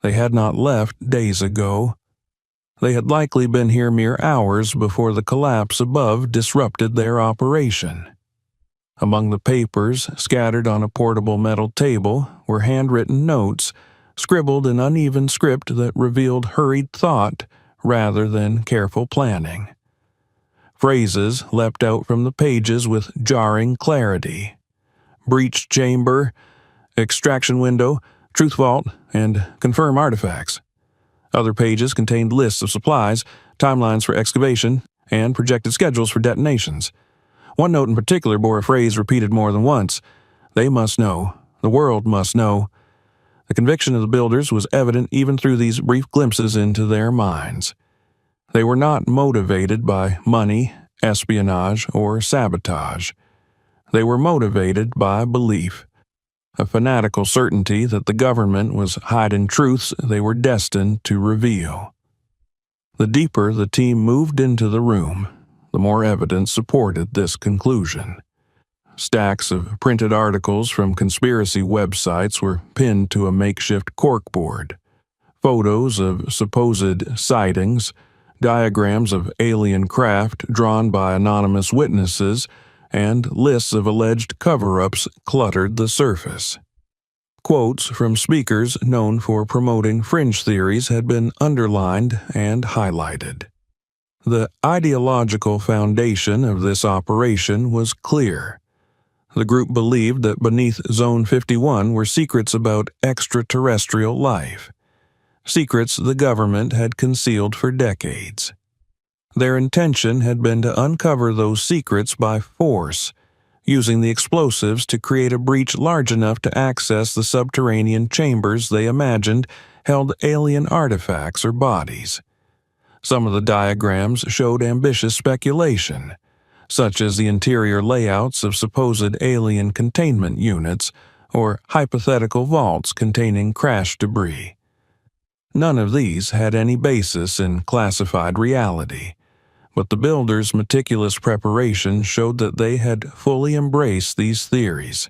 They had not left days ago. They had likely been here mere hours before the collapse above disrupted their operation. Among the papers scattered on a portable metal table were handwritten notes, scribbled in uneven script that revealed hurried thought rather than careful planning. Phrases leapt out from the pages with jarring clarity. Breach chamber, extraction window, truth vault, and confirm artifacts. Other pages contained lists of supplies, timelines for excavation, and projected schedules for detonations. One note in particular bore a phrase repeated more than once. They must know. The world must know. The conviction of the builders was evident even through these brief glimpses into their minds. They were not motivated by money, espionage, or sabotage. They were motivated by belief, a fanatical certainty that the government was hiding truths they were destined to reveal. The deeper the team moved into the room, the more evidence supported this conclusion. Stacks of printed articles from conspiracy websites were pinned to a makeshift corkboard. Photos of supposed sightings, diagrams of alien craft drawn by anonymous witnesses, and lists of alleged cover-ups cluttered the surface. Quotes from speakers known for promoting fringe theories had been underlined and highlighted. The ideological foundation of this operation was clear. The group believed that beneath Zone 51 were secrets about extraterrestrial life, secrets the government had concealed for decades. Their intention had been to uncover those secrets by force, using the explosives to create a breach large enough to access the subterranean chambers they imagined held alien artifacts or bodies. Some of the diagrams showed ambitious speculation, such as the interior layouts of supposed alien containment units or hypothetical vaults containing crash debris. None of these had any basis in classified reality, but the builders' meticulous preparation showed that they had fully embraced these theories.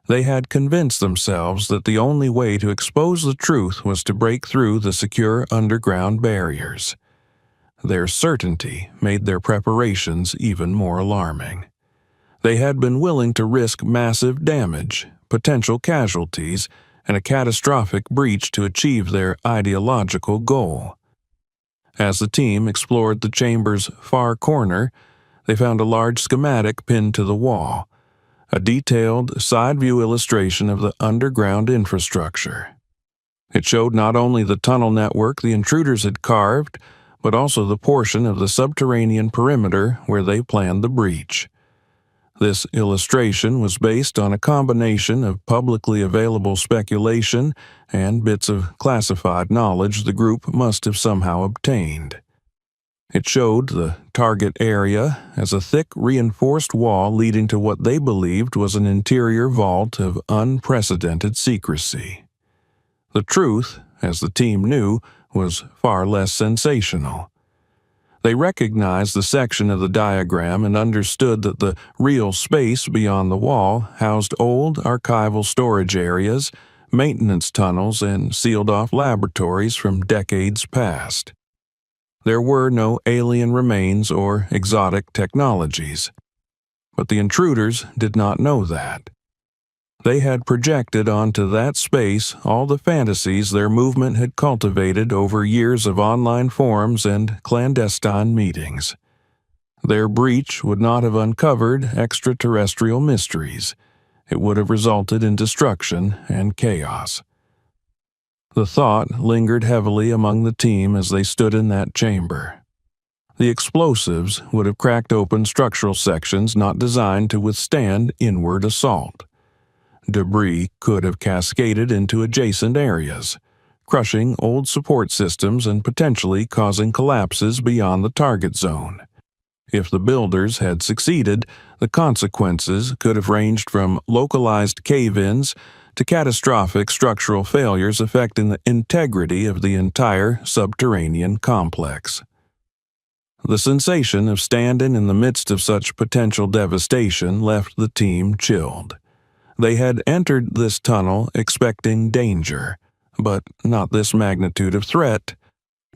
They had convinced themselves that the only way to expose the truth was to break through the secure underground barriers. Their certainty made their preparations even more alarming. They had been willing to risk massive damage, potential casualties, and a catastrophic breach to achieve their ideological goal. As the team explored the chamber's far corner, they found a large schematic pinned to the wall, a detailed side-view illustration of the underground infrastructure. It showed not only the tunnel network the intruders had carved, but also the portion of the subterranean perimeter where they planned the breach. This illustration was based on a combination of publicly available speculation and bits of classified knowledge the group must have somehow obtained. It showed the target area as a thick reinforced wall leading to what they believed was an interior vault of unprecedented secrecy. The truth, as the team knew, was far less sensational. They recognized the section of the diagram and understood that the real space beyond the wall housed old archival storage areas, maintenance tunnels, and sealed-off laboratories from decades past. There were no alien remains or exotic technologies, but the intruders did not know that. They had projected onto that space all the fantasies their movement had cultivated over years of online forums and clandestine meetings. Their breach would not have uncovered extraterrestrial mysteries. It would have resulted in destruction and chaos. The thought lingered heavily among the team as they stood in that chamber. The explosives would have cracked open structural sections not designed to withstand inward assault. Debris could have cascaded into adjacent areas, crushing old support systems and potentially causing collapses beyond the target zone. If the builders had succeeded, the consequences could have ranged from localized cave-ins to catastrophic structural failures affecting the integrity of the entire subterranean complex. The sensation of standing in the midst of such potential devastation left the team chilled. They had entered this tunnel expecting danger, but not this magnitude of threat,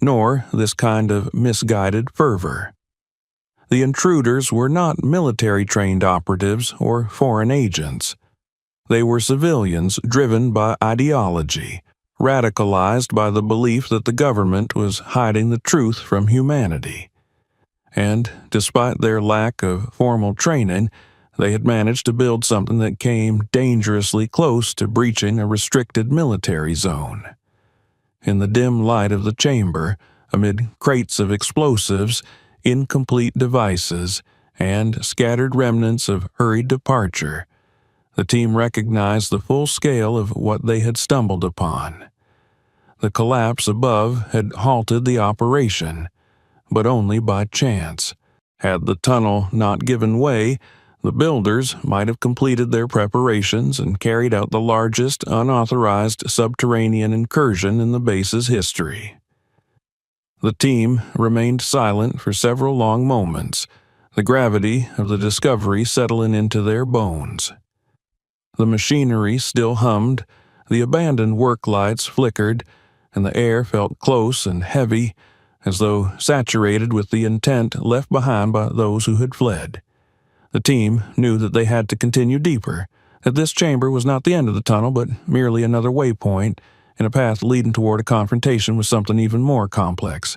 nor this kind of misguided fervor. The intruders were not military-trained operatives or foreign agents. They were civilians driven by ideology, radicalized by the belief that the government was hiding the truth from humanity. And, despite their lack of formal training, they had managed to build something that came dangerously close to breaching a restricted military zone. In the dim light of the chamber, amid crates of explosives, incomplete devices, and scattered remnants of hurried departure, the team recognized the full scale of what they had stumbled upon. The collapse above had halted the operation, but only by chance. Had the tunnel not given way, the builders might have completed their preparations and carried out the largest unauthorized subterranean incursion in the base's history. The team remained silent for several long moments, the gravity of the discovery settling into their bones. The machinery still hummed, the abandoned work lights flickered, and the air felt close and heavy, as though saturated with the intent left behind by those who had fled. The team knew that they had to continue deeper, that this chamber was not the end of the tunnel, but merely another waypoint in a path leading toward a confrontation with something even more complex.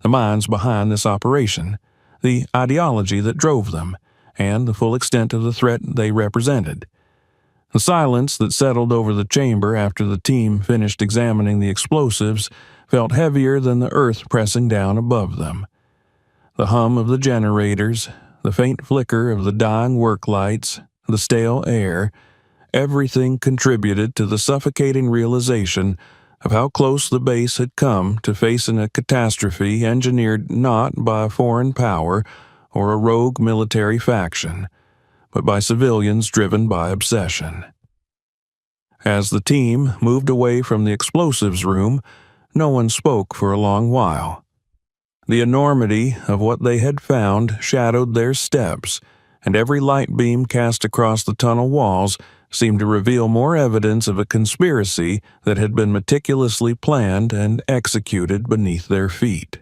The minds behind this operation, the ideology that drove them, and the full extent of the threat they represented. The silence that settled over the chamber after the team finished examining the explosives felt heavier than the earth pressing down above them. The hum of the generators, the faint flicker of the dying work lights, the stale air, everything contributed to the suffocating realization of how close the base had come to facing a catastrophe engineered not by a foreign power or a rogue military faction, but by civilians driven by obsession. As the team moved away from the explosives room, no one spoke for a long while. The enormity of what they had found shadowed their steps, and every light beam cast across the tunnel walls seemed to reveal more evidence of a conspiracy that had been meticulously planned and executed beneath their feet.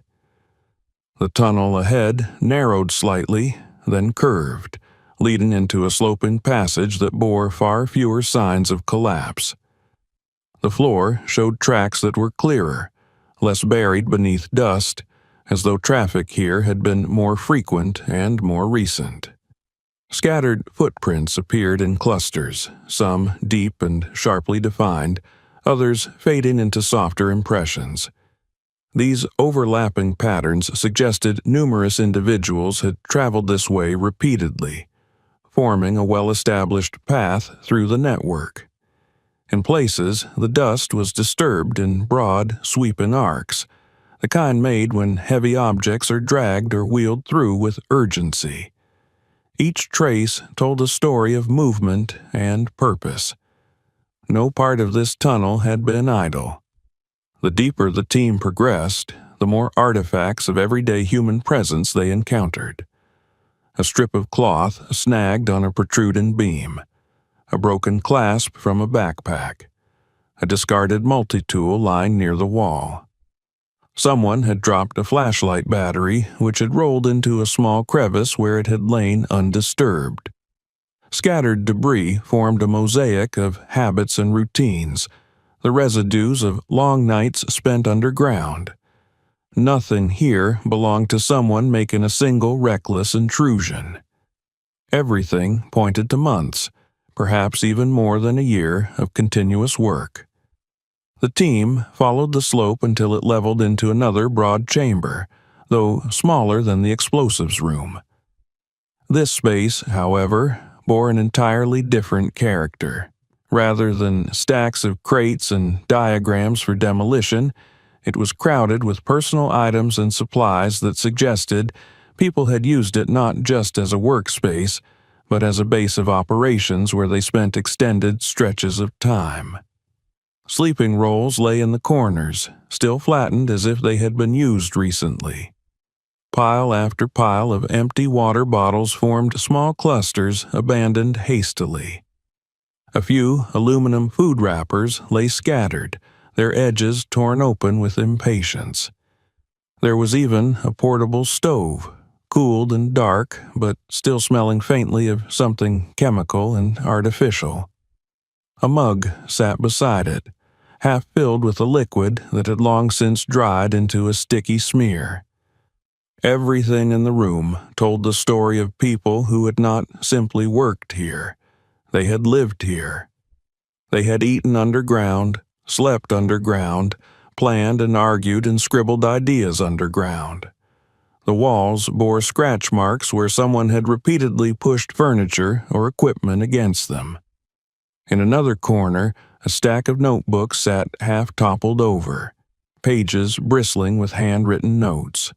The tunnel ahead narrowed slightly, then curved, leading into a sloping passage that bore far fewer signs of collapse. The floor showed tracks that were clearer, less buried beneath dust, as though traffic here had been more frequent and more recent. Scattered footprints appeared in clusters, some deep and sharply defined, others fading into softer impressions. These overlapping patterns suggested numerous individuals had traveled this way repeatedly, forming a well-established path through the network. In places, the dust was disturbed in broad, sweeping arcs, the kind made when heavy objects are dragged or wheeled through with urgency. Each trace told a story of movement and purpose. No part of this tunnel had been idle. The deeper the team progressed, the more artifacts of everyday human presence they encountered. A strip of cloth snagged on a protruding beam, a broken clasp from a backpack, a discarded multi-tool lying near the wall. Someone had dropped a flashlight battery, which had rolled into a small crevice where it had lain undisturbed. Scattered debris formed a mosaic of habits and routines, the residues of long nights spent underground. Nothing here belonged to someone making a single reckless intrusion. Everything pointed to months, perhaps even more than a year of continuous work. The team followed the slope until it leveled into another broad chamber, though smaller than the explosives room. This space, however, bore an entirely different character. Rather than stacks of crates and diagrams for demolition, it was crowded with personal items and supplies that suggested people had used it not just as a workspace, but as a base of operations where they spent extended stretches of time. Sleeping rolls lay in the corners, still flattened as if they had been used recently. Pile after pile of empty water bottles formed small clusters abandoned hastily. A few aluminum food wrappers lay scattered, their edges torn open with impatience. There was even a portable stove, cooled and dark, but still smelling faintly of something chemical and artificial. A mug sat beside it, half filled with a liquid that had long since dried into a sticky smear. Everything in the room told the story of people who had not simply worked here. They had lived here. They had eaten underground, slept underground, planned and argued and scribbled ideas underground. The walls bore scratch marks where someone had repeatedly pushed furniture or equipment against them. In another corner, a stack of notebooks sat half-toppled over, pages bristling with handwritten notes.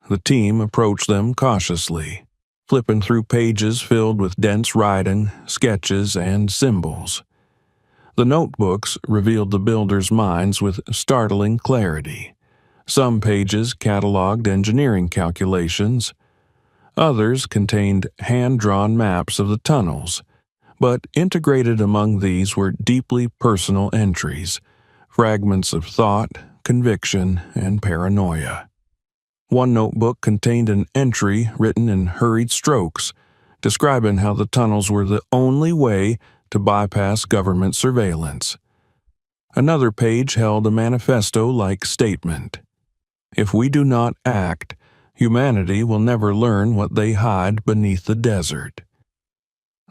The team approached them cautiously, flipping through pages filled with dense writing, sketches, and symbols. The notebooks revealed the builders' minds with startling clarity. Some pages cataloged engineering calculations. Others contained hand-drawn maps of the tunnels, but integrated among these were deeply personal entries, fragments of thought, conviction, and paranoia. One notebook contained an entry written in hurried strokes, describing how the tunnels were the only way to bypass government surveillance. Another page held a manifesto-like statement. If we do not act, humanity will never learn what they hide beneath the desert.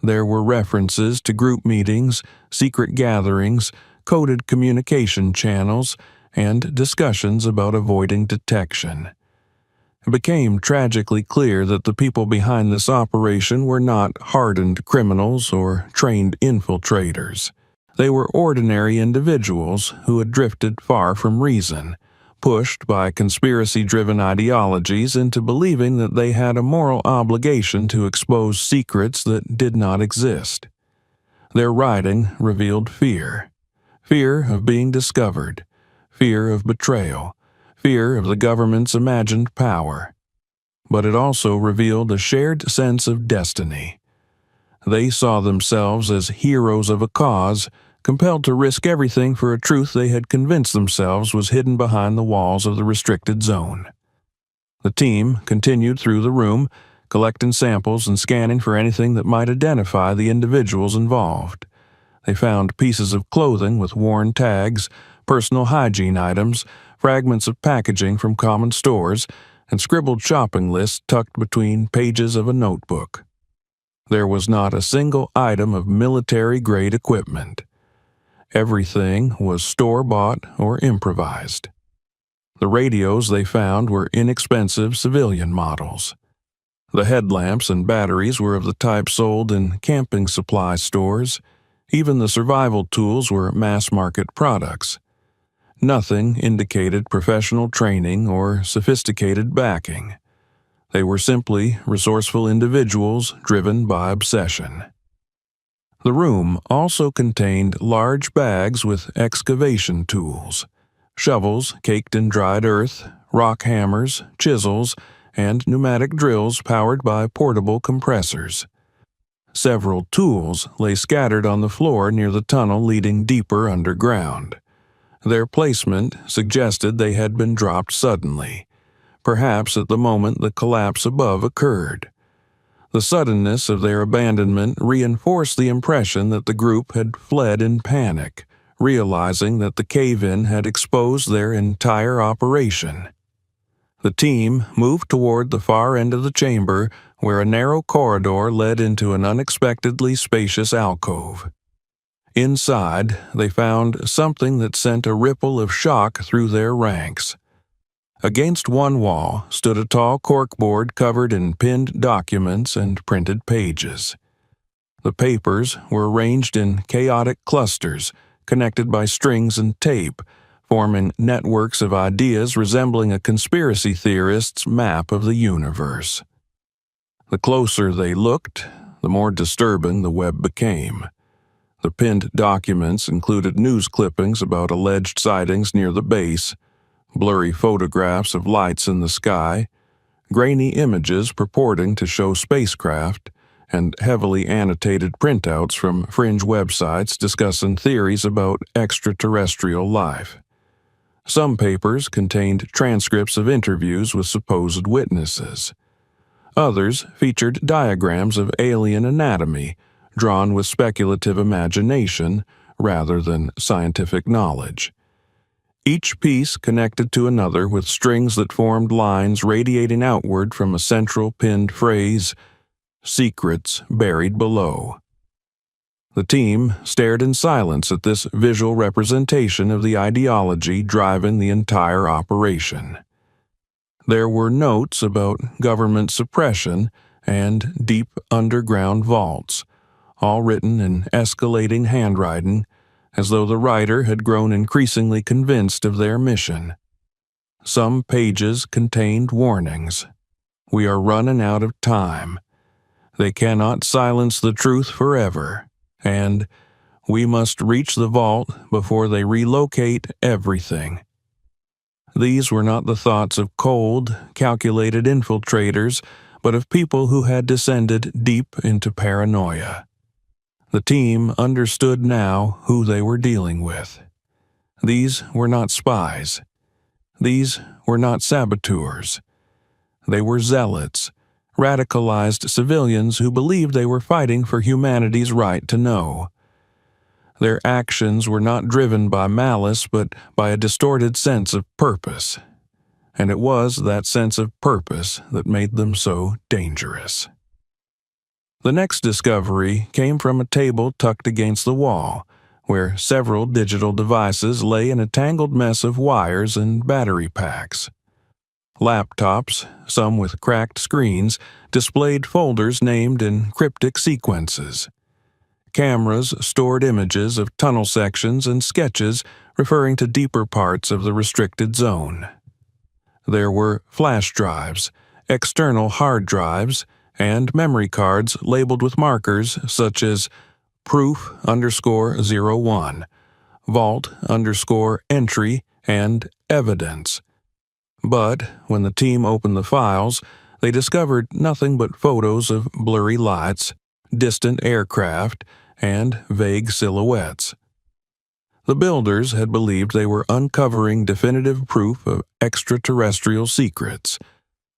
There were references to group meetings, secret gatherings, coded communication channels, and discussions about avoiding detection. It became tragically clear that the people behind this operation were not hardened criminals or trained infiltrators. They were ordinary individuals who had drifted far from reason, pushed by conspiracy-driven ideologies into believing that they had a moral obligation to expose secrets that did not exist. Their writing revealed fear. Fear of being discovered, fear of betrayal, fear of the government's imagined power. But it also revealed a shared sense of destiny. They saw themselves as heroes of a cause, compelled to risk everything for a truth they had convinced themselves was hidden behind the walls of the restricted zone. The team continued through the room, collecting samples and scanning for anything that might identify the individuals involved. They found pieces of clothing with worn tags, personal hygiene items, fragments of packaging from common stores, and scribbled shopping lists tucked between pages of a notebook. There was not a single item of military-grade equipment. Everything was store-bought or improvised. The radios they found were inexpensive civilian models. The headlamps and batteries were of the type sold in camping supply stores. Even the survival tools were mass-market products. Nothing indicated professional training or sophisticated backing. They were simply resourceful individuals driven by obsession. The room also contained large bags with excavation tools, shovels caked in dried earth, rock hammers, chisels, and pneumatic drills powered by portable compressors. Several tools lay scattered on the floor near the tunnel leading deeper underground. Their placement suggested they had been dropped suddenly, perhaps at the moment the collapse above occurred. The suddenness of their abandonment reinforced the impression that the group had fled in panic, realizing that the cave-in had exposed their entire operation. The team moved toward the far end of the chamber, where a narrow corridor led into an unexpectedly spacious alcove. Inside, they found something that sent a ripple of shock through their ranks. Against one wall stood a tall corkboard covered in pinned documents and printed pages. The papers were arranged in chaotic clusters, connected by strings and tape, forming networks of ideas resembling a conspiracy theorist's map of the universe. The closer they looked, the more disturbing the web became. The pinned documents included news clippings about alleged sightings near the base, blurry photographs of lights in the sky, grainy images purporting to show spacecraft, and heavily annotated printouts from fringe websites discussing theories about extraterrestrial life. Some papers contained transcripts of interviews with supposed witnesses. Others featured diagrams of alien anatomy, drawn with speculative imagination rather than scientific knowledge. Each piece connected to another with strings that formed lines radiating outward from a central pinned phrase, "Secrets buried below." The team stared in silence at this visual representation of the ideology driving the entire operation. There were notes about government suppression and deep underground vaults, all written in escalating handwriting, as though the writer had grown increasingly convinced of their mission. Some pages contained warnings. "We are running out of time. They cannot silence the truth forever," and "We must reach the vault before they relocate everything." These were not the thoughts of cold, calculated infiltrators, but of people who had descended deep into paranoia. The team understood now who they were dealing with. These were not spies. These were not saboteurs. They were zealots, radicalized civilians who believed they were fighting for humanity's right to know. Their actions were not driven by malice but by a distorted sense of purpose. And it was that sense of purpose that made them so dangerous. The next discovery came from a table tucked against the wall, where several digital devices lay in a tangled mess of wires and battery packs. Laptops, some with cracked screens, displayed folders named in cryptic sequences. Cameras stored images of tunnel sections and sketches referring to deeper parts of the restricted zone. There were flash drives, external hard drives, and memory cards labeled with markers such as proof_01, vault_entry, and evidence. But when the team opened the files, they discovered nothing but photos of blurry lights, distant aircraft, and vague silhouettes. The builders had believed they were uncovering definitive proof of extraterrestrial secrets,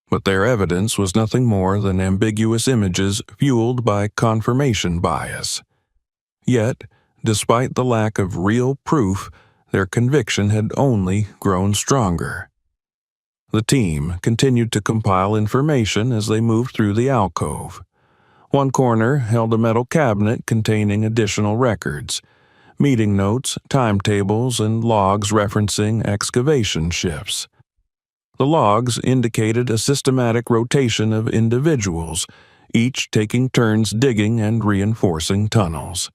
but their evidence was nothing more than ambiguous images fueled by confirmation bias. Yet, despite the lack of real proof, their conviction had only grown stronger. The team continued to compile information as they moved through the alcove. One corner held a metal cabinet containing additional records, meeting notes, timetables, and logs referencing excavation shifts. The logs indicated a systematic rotation of individuals, each taking turns digging and reinforcing tunnels.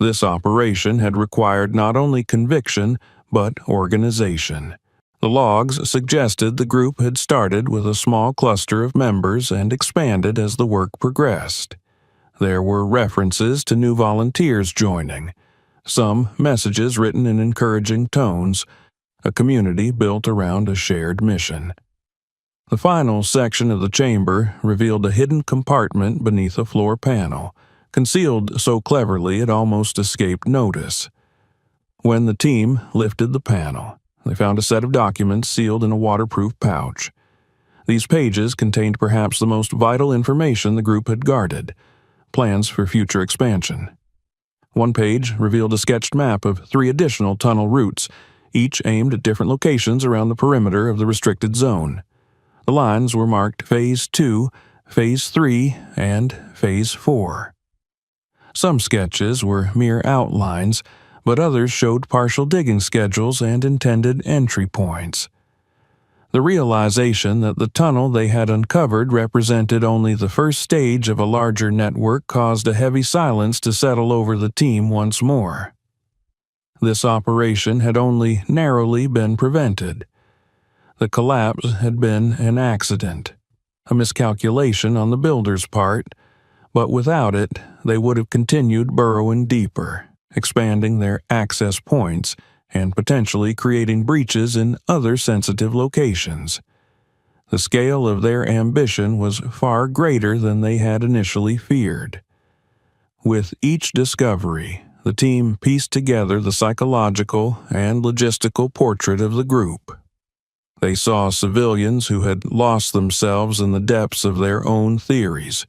This operation had required not only conviction, but organization. The logs suggested the group had started with a small cluster of members and expanded as the work progressed. There were references to new volunteers joining, some messages written in encouraging tones, a community built around a shared mission. The final section of the chamber revealed a hidden compartment beneath a floor panel, concealed so cleverly it almost escaped notice. When the team lifted the panel, they found a set of documents sealed in a waterproof pouch. These pages contained perhaps the most vital information the group had guarded: plans for future expansion. One page revealed a sketched map of 3 additional tunnel routes, each aimed at different locations around the perimeter of the restricted zone. The lines were marked Phase 2, Phase 3, and Phase 4. Some sketches were mere outlines, but others showed partial digging schedules and intended entry points. The realization that the tunnel they had uncovered represented only the first stage of a larger network caused a heavy silence to settle over the team once more. This operation had only narrowly been prevented. The collapse had been an accident, a miscalculation on the builder's part, but without it, they would have continued burrowing deeper, expanding their access points and potentially creating breaches in other sensitive locations. The scale of their ambition was far greater than they had initially feared. With each discovery, the team pieced together the psychological and logistical portrait of the group. They saw civilians who had lost themselves in the depths of their own theories,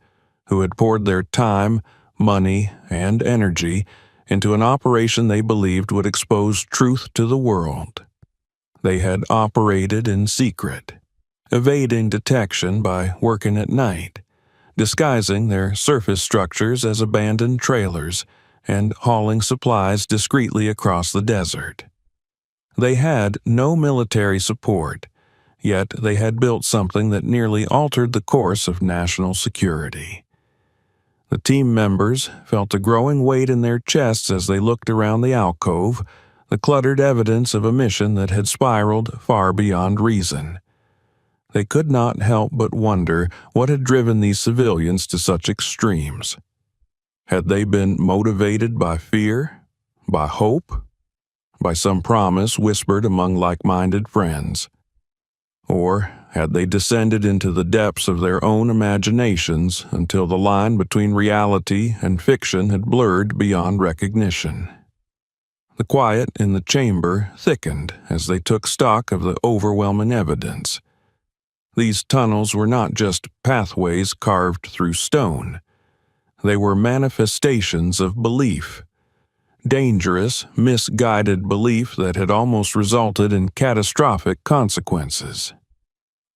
who had poured their time, money, and energy into an operation they believed would expose truth to the world. They had operated in secret, evading detection by working at night, disguising their surface structures as abandoned trailers, and hauling supplies discreetly across the desert. They had no military support, yet they had built something that nearly altered the course of national security. The team members felt a growing weight in their chests as they looked around the alcove, the cluttered evidence of a mission that had spiraled far beyond reason. They could not help but wonder what had driven these civilians to such extremes. Had they been motivated by fear, by hope, by some promise whispered among like-minded friends? Or had they descended into the depths of their own imaginations until the line between reality and fiction had blurred beyond recognition? The quiet in the chamber thickened as they took stock of the overwhelming evidence. These tunnels were not just pathways carved through stone. They were manifestations of belief. Dangerous, misguided belief that had almost resulted in catastrophic consequences.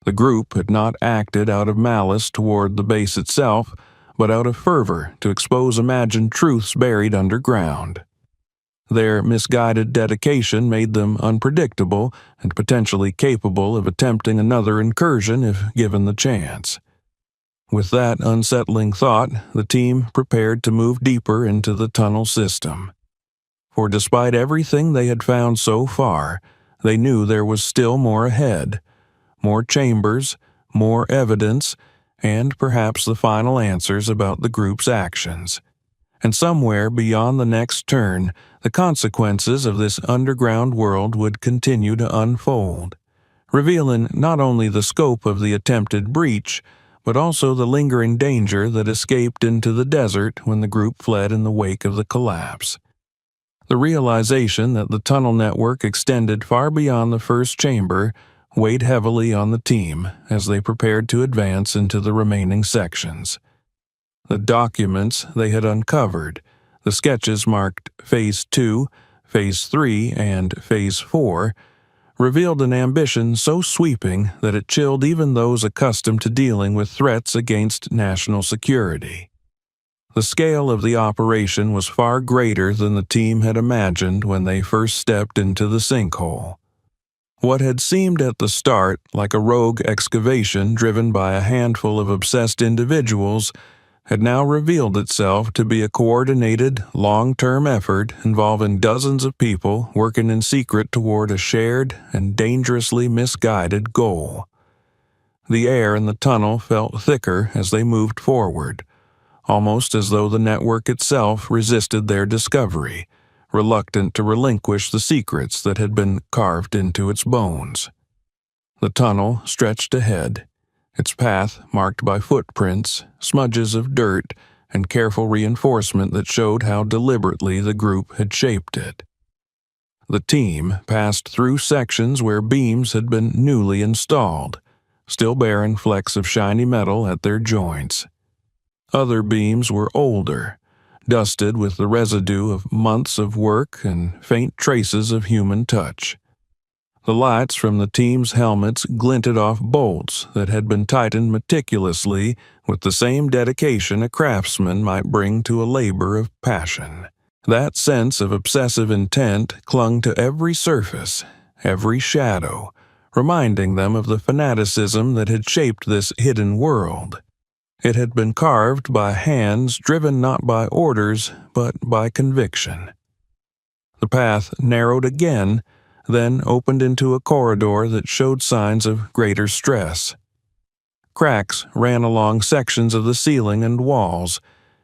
The group had not acted out of malice toward the base itself, but out of fervor to expose imagined truths buried underground. Their misguided dedication made them unpredictable and potentially capable of attempting another incursion if given the chance. With that unsettling thought, the team prepared to move deeper into the tunnel system. For despite everything they had found so far, they knew there was still more ahead, more chambers, more evidence, and perhaps the final answers about the group's actions. And somewhere beyond the next turn, the consequences of this underground world would continue to unfold, revealing not only the scope of the attempted breach, but also the lingering danger that escaped into the desert when the group fled in the wake of the collapse. The realization that the tunnel network extended far beyond the first chamber weighed heavily on the team as they prepared to advance into the remaining sections. The documents they had uncovered, the sketches marked Phase 2, Phase 3, and Phase 4, revealed an ambition so sweeping that it chilled even those accustomed to dealing with threats against national security. The scale of the operation was far greater than the team had imagined when they first stepped into the sinkhole. What had seemed at the start like a rogue excavation driven by a handful of obsessed individuals had now revealed itself to be a coordinated, long-term effort involving dozens of people working in secret toward a shared and dangerously misguided goal. The air in the tunnel felt thicker as they moved forward, almost as though the network itself resisted their discovery, reluctant to relinquish the secrets that had been carved into its bones. The tunnel stretched ahead, its path marked by footprints, smudges of dirt, and careful reinforcement that showed how deliberately the group had shaped it. The team passed through sections where beams had been newly installed, still bearing flecks of shiny metal at their joints. Other beams were older, dusted with the residue of months of work and faint traces of human touch. The lights from the team's helmets glinted off bolts that had been tightened meticulously with the same dedication a craftsman might bring to a labor of passion. That sense of obsessive intent clung to every surface, every shadow, reminding them of the fanaticism that had shaped this hidden world. It had been carved by hands driven not by orders, but by conviction. The path narrowed again, then opened into a corridor that showed signs of greater stress. Cracks ran along sections of the ceiling and walls,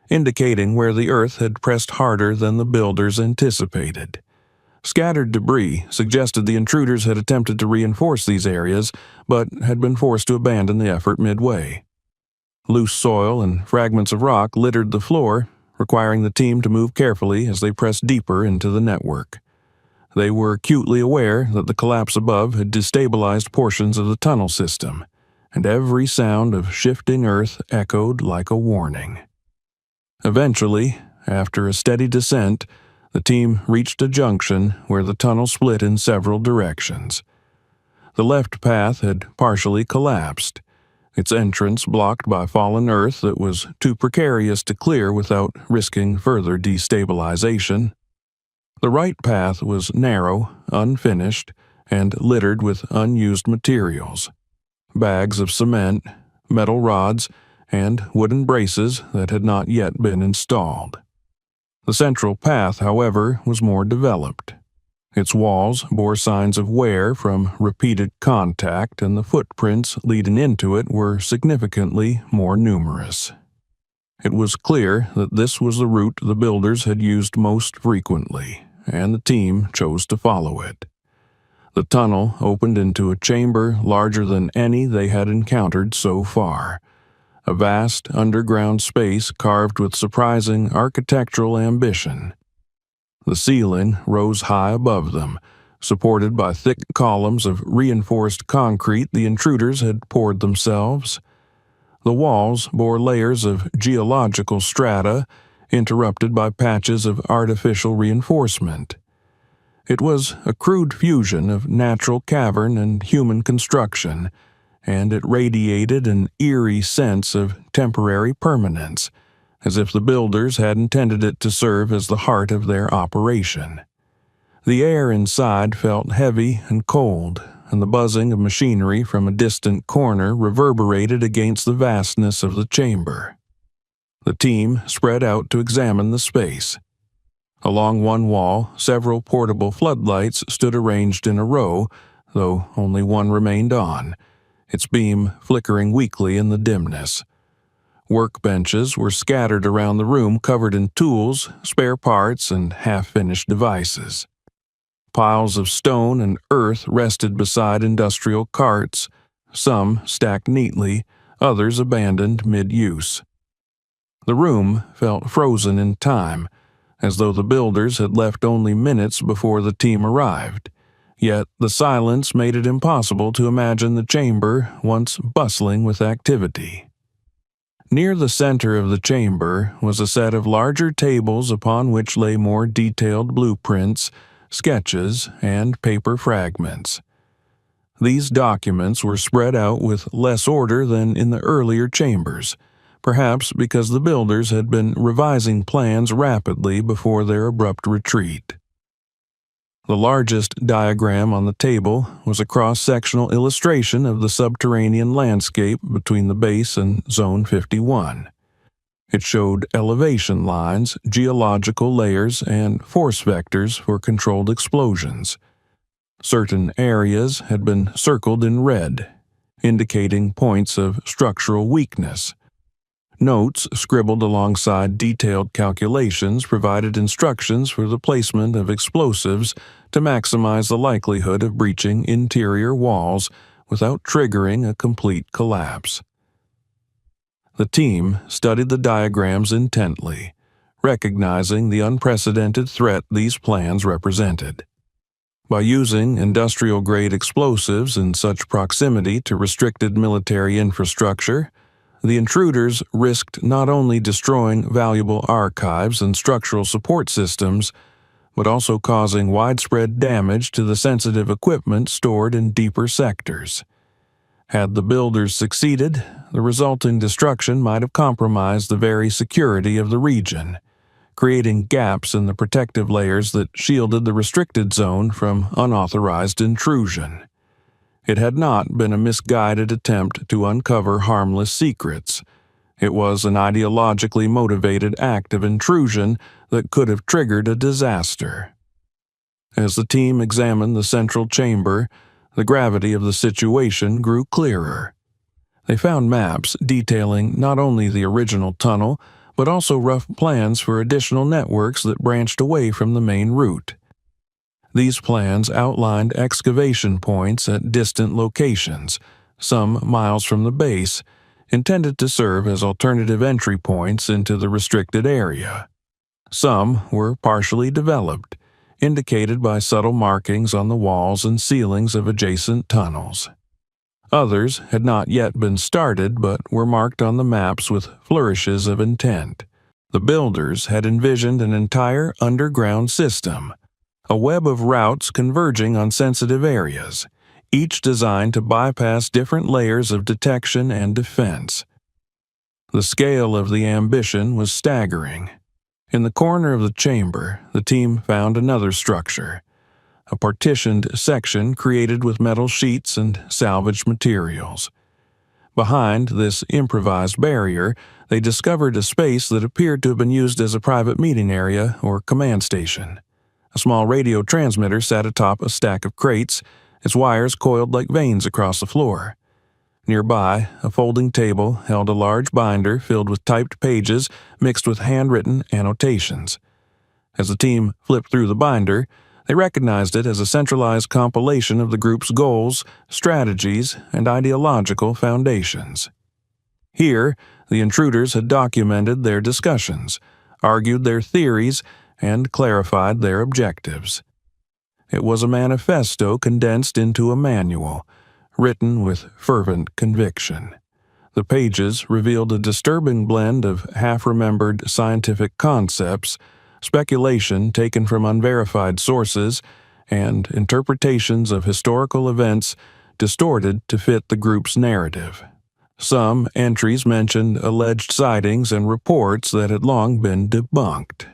indicating where the earth had pressed harder than the builders anticipated. Scattered debris suggested the intruders had attempted to reinforce these areas, but had been forced to abandon the effort midway. Loose soil and fragments of rock littered the floor, requiring the team to move carefully as they pressed deeper into the network. They were acutely aware that the collapse above had destabilized portions of the tunnel system, and every sound of shifting earth echoed like a warning. Eventually, after a steady descent, the team reached a junction where the tunnel split in several directions. The left path had partially collapsed, its entrance blocked by fallen earth that was too precarious to clear without risking further destabilization. The right path was narrow, unfinished, and littered with unused materials. Bags of cement, metal rods, and wooden braces that had not yet been installed. The central path, however, was more developed. Its walls bore signs of wear from repeated contact, and the footprints leading into it were significantly more numerous. It was clear that this was the route the builders had used most frequently, and the team chose to follow it. The tunnel opened into a chamber larger than any they had encountered so far, a vast underground space carved with surprising architectural ambition. The ceiling rose high above them, supported by thick columns of reinforced concrete the intruders had poured themselves. The walls bore layers of geological strata, interrupted by patches of artificial reinforcement. It was a crude fusion of natural cavern and human construction, and it radiated an eerie sense of temporary permanence, as if the builders had intended it to serve as the heart of their operation. The air inside felt heavy and cold, and the buzzing of machinery from a distant corner reverberated against the vastness of the chamber. The team spread out to examine the space. Along one wall, several portable floodlights stood arranged in a row, though only one remained on, its beam flickering weakly in the dimness. Workbenches were scattered around the room covered in tools, spare parts, and half-finished devices. Piles of stone and earth rested beside industrial carts, some stacked neatly, others abandoned mid-use. The room felt frozen in time, as though the builders had left only minutes before the team arrived. Yet the silence made it impossible to imagine the chamber once bustling with activity. Near the center of the chamber was a set of larger tables upon which lay more detailed blueprints, sketches, and paper fragments. These documents were spread out with less order than in the earlier chambers, perhaps because the builders had been revising plans rapidly before their abrupt retreat. The largest diagram on the table was a cross-sectional illustration of the subterranean landscape between the base and Zone 51. It showed elevation lines, geological layers, and force vectors for controlled explosions. Certain areas had been circled in red, indicating points of structural weakness. Notes scribbled alongside detailed calculations provided instructions for the placement of explosives to maximize the likelihood of breaching interior walls without triggering a complete collapse. The team studied the diagrams intently, recognizing the unprecedented threat these plans represented. By using industrial-grade explosives in such proximity to restricted military infrastructure, the intruders risked not only destroying valuable archives and structural support systems, but also causing widespread damage to the sensitive equipment stored in deeper sectors. Had the builders succeeded, the resulting destruction might have compromised the very security of the region, creating gaps in the protective layers that shielded the restricted zone from unauthorized intrusion. It had not been a misguided attempt to uncover harmless secrets. It was an ideologically motivated act of intrusion that could have triggered a disaster. As the team examined the central chamber, the gravity of the situation grew clearer. They found maps detailing not only the original tunnel, but also rough plans for additional networks that branched away from the main route. These plans outlined excavation points at distant locations, some miles from the base, intended to serve as alternative entry points into the restricted area. Some were partially developed, indicated by subtle markings on the walls and ceilings of adjacent tunnels. Others had not yet been started but were marked on the maps with flourishes of intent. The builders had envisioned an entire underground system, a web of routes converging on sensitive areas, each designed to bypass different layers of detection and defense. The scale of the ambition was staggering. In the corner of the chamber, the team found another structure, a partitioned section created with metal sheets and salvaged materials. Behind this improvised barrier, they discovered a space that appeared to have been used as a private meeting area or command station. A small radio transmitter sat atop a stack of crates, its wires coiled like veins across the floor. Nearby, a folding table held a large binder filled with typed pages mixed with handwritten annotations. As the team flipped through the binder, they recognized it as a centralized compilation of the group's goals, strategies, and ideological foundations. Here, the intruders had documented their discussions, argued their theories, and clarified their objectives. It was a manifesto condensed into a manual, written with fervent conviction. The pages revealed a disturbing blend of half-remembered scientific concepts, speculation taken from unverified sources, and interpretations of historical events distorted to fit the group's narrative. Some entries mentioned alleged sightings and reports that had long been debunked.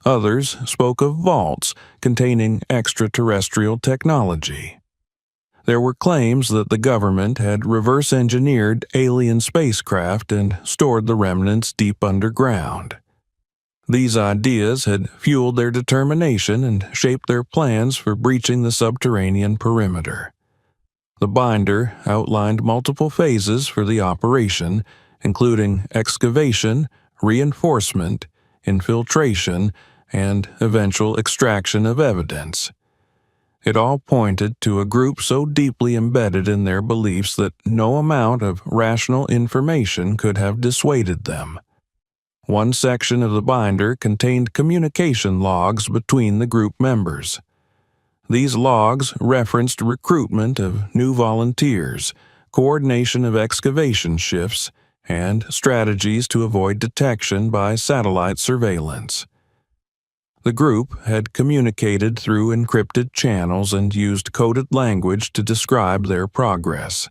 Others spoke of vaults containing extraterrestrial technology. There were claims that the government had reverse-engineered alien spacecraft and stored the remnants deep underground. These ideas had fueled their determination and shaped their plans for breaching the subterranean perimeter. The binder outlined multiple phases for the operation, including excavation, reinforcement, infiltration, and eventual extraction of evidence. It all pointed to a group so deeply embedded in their beliefs that no amount of rational information could have dissuaded them. One section of the binder contained communication logs between the group members. These logs referenced recruitment of new volunteers, coordination of excavation shifts, and strategies to avoid detection by satellite surveillance. The group had communicated through encrypted channels and used coded language to describe their progress.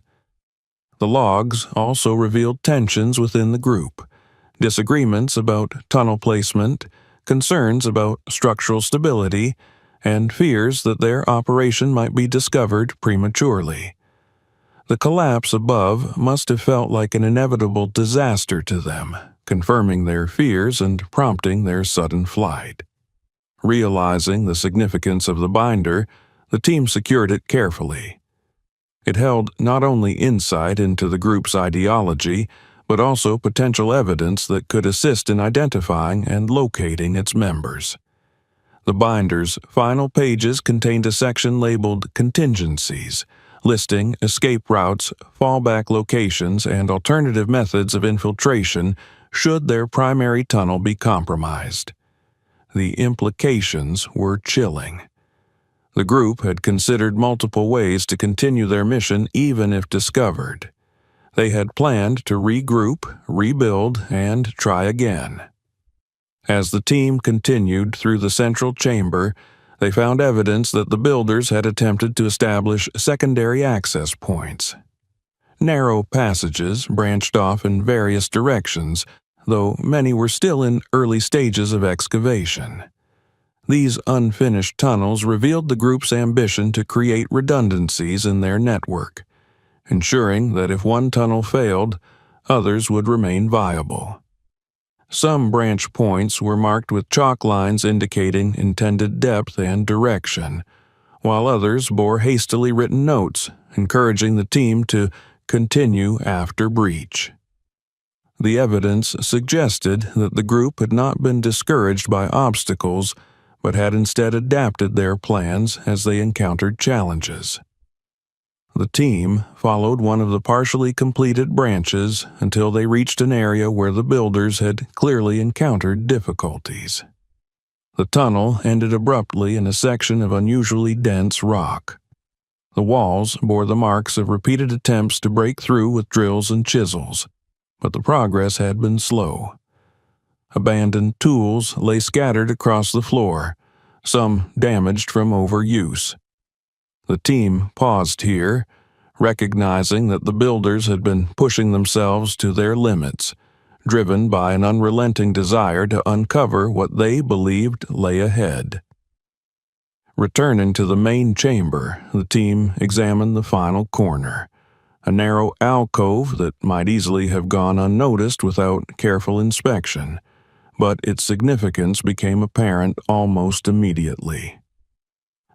The logs also revealed tensions within the group, disagreements about tunnel placement, concerns about structural stability, and fears that their operation might be discovered prematurely. The collapse above must have felt like an inevitable disaster to them, confirming their fears and prompting their sudden flight. Realizing the significance of the binder, the team secured it carefully. It held not only insight into the group's ideology, but also potential evidence that could assist in identifying and locating its members. The binder's final pages contained a section labeled Contingencies, listing escape routes, fallback locations, and alternative methods of infiltration should their primary tunnel be compromised. The implications were chilling. The group had considered multiple ways to continue their mission even if discovered. They had planned to regroup, rebuild, and try again. As the team continued through the central chamber, they found evidence that the builders had attempted to establish secondary access points. Narrow passages branched off in various directions, though many were still in early stages of excavation. These unfinished tunnels revealed the group's ambition to create redundancies in their network, ensuring that if one tunnel failed, others would remain viable. Some branch points were marked with chalk lines indicating intended depth and direction, while others bore hastily written notes encouraging the team to continue after breach. The evidence suggested that the group had not been discouraged by obstacles, but had instead adapted their plans as they encountered challenges. The team followed one of the partially completed branches until they reached an area where the builders had clearly encountered difficulties. The tunnel ended abruptly in a section of unusually dense rock. The walls bore the marks of repeated attempts to break through with drills and chisels, but the progress had been slow. Abandoned tools lay scattered across the floor, some damaged from overuse. The team paused here, recognizing that the builders had been pushing themselves to their limits, driven by an unrelenting desire to uncover what they believed lay ahead. Returning to the main chamber, the team examined the final corner, a narrow alcove that might easily have gone unnoticed without careful inspection, but its significance became apparent almost immediately.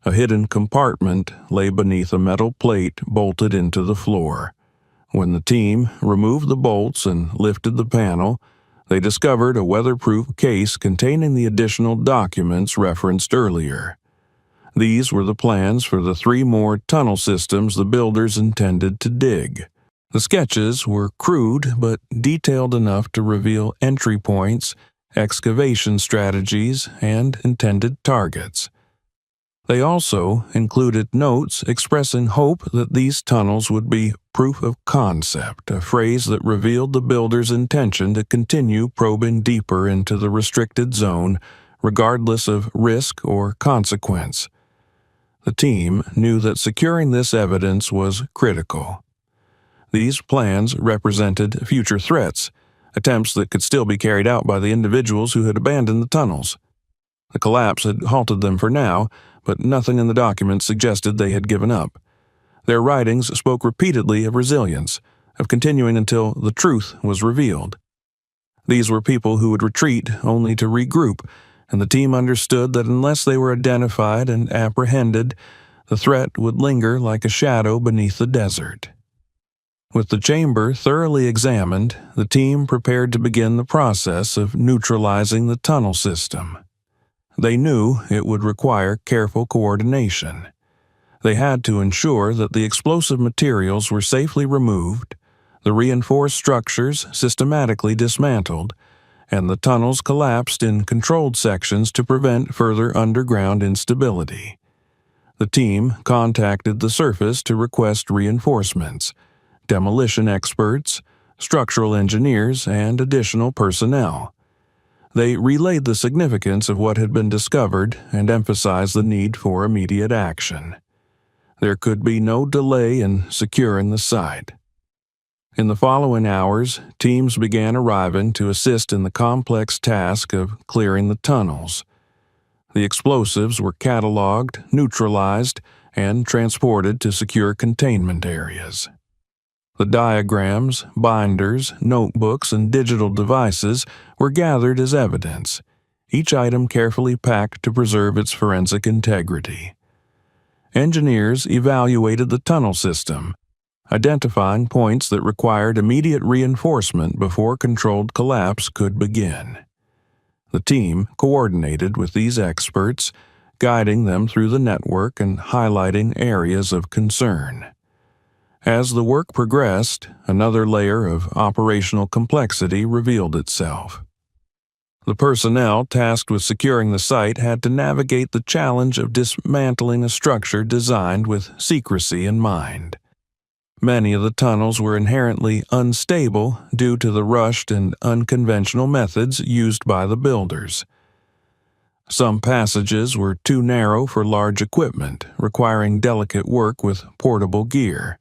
A hidden compartment lay beneath a metal plate bolted into the floor. When the team removed the bolts and lifted the panel, they discovered a weatherproof case containing the additional documents referenced earlier. These were the plans for the 3 more tunnel systems the builders intended to dig. The sketches were crude but detailed enough to reveal entry points, excavation strategies, and intended targets. They also included notes expressing hope that these tunnels would be proof of concept, a phrase that revealed the builders' intention to continue probing deeper into the restricted zone, regardless of risk or consequence. The team knew that securing this evidence was critical. These plans represented future threats, attempts that could still be carried out by the individuals who had abandoned the tunnels. The collapse had halted them for now, but nothing in the documents suggested they had given up. Their writings spoke repeatedly of resilience, of continuing until the truth was revealed. These were people who would retreat only to regroup, and the team understood that unless they were identified and apprehended, the threat would linger like a shadow beneath the desert. With the chamber thoroughly examined, the team prepared to begin the process of neutralizing the tunnel system. They knew it would require careful coordination. They had to ensure that the explosive materials were safely removed, the reinforced structures systematically dismantled, and the tunnels collapsed in controlled sections to prevent further underground instability. The team contacted the surface to request reinforcements, demolition experts, structural engineers, and additional personnel. They relayed the significance of what had been discovered and emphasized the need for immediate action. There could be no delay in securing the site. In the following hours, teams began arriving to assist in the complex task of clearing the tunnels. The explosives were cataloged, neutralized, and transported to secure containment areas. The diagrams, binders, notebooks, and digital devices were gathered as evidence, each item carefully packed to preserve its forensic integrity. Engineers evaluated the tunnel system, identifying points that required immediate reinforcement before controlled collapse could begin. The team coordinated with these experts, guiding them through the network and highlighting areas of concern. As the work progressed, another layer of operational complexity revealed itself. The personnel tasked with securing the site had to navigate the challenge of dismantling a structure designed with secrecy in mind. Many of the tunnels were inherently unstable due to the rushed and unconventional methods used by the builders. Some passages were too narrow for large equipment, requiring delicate work with portable gear.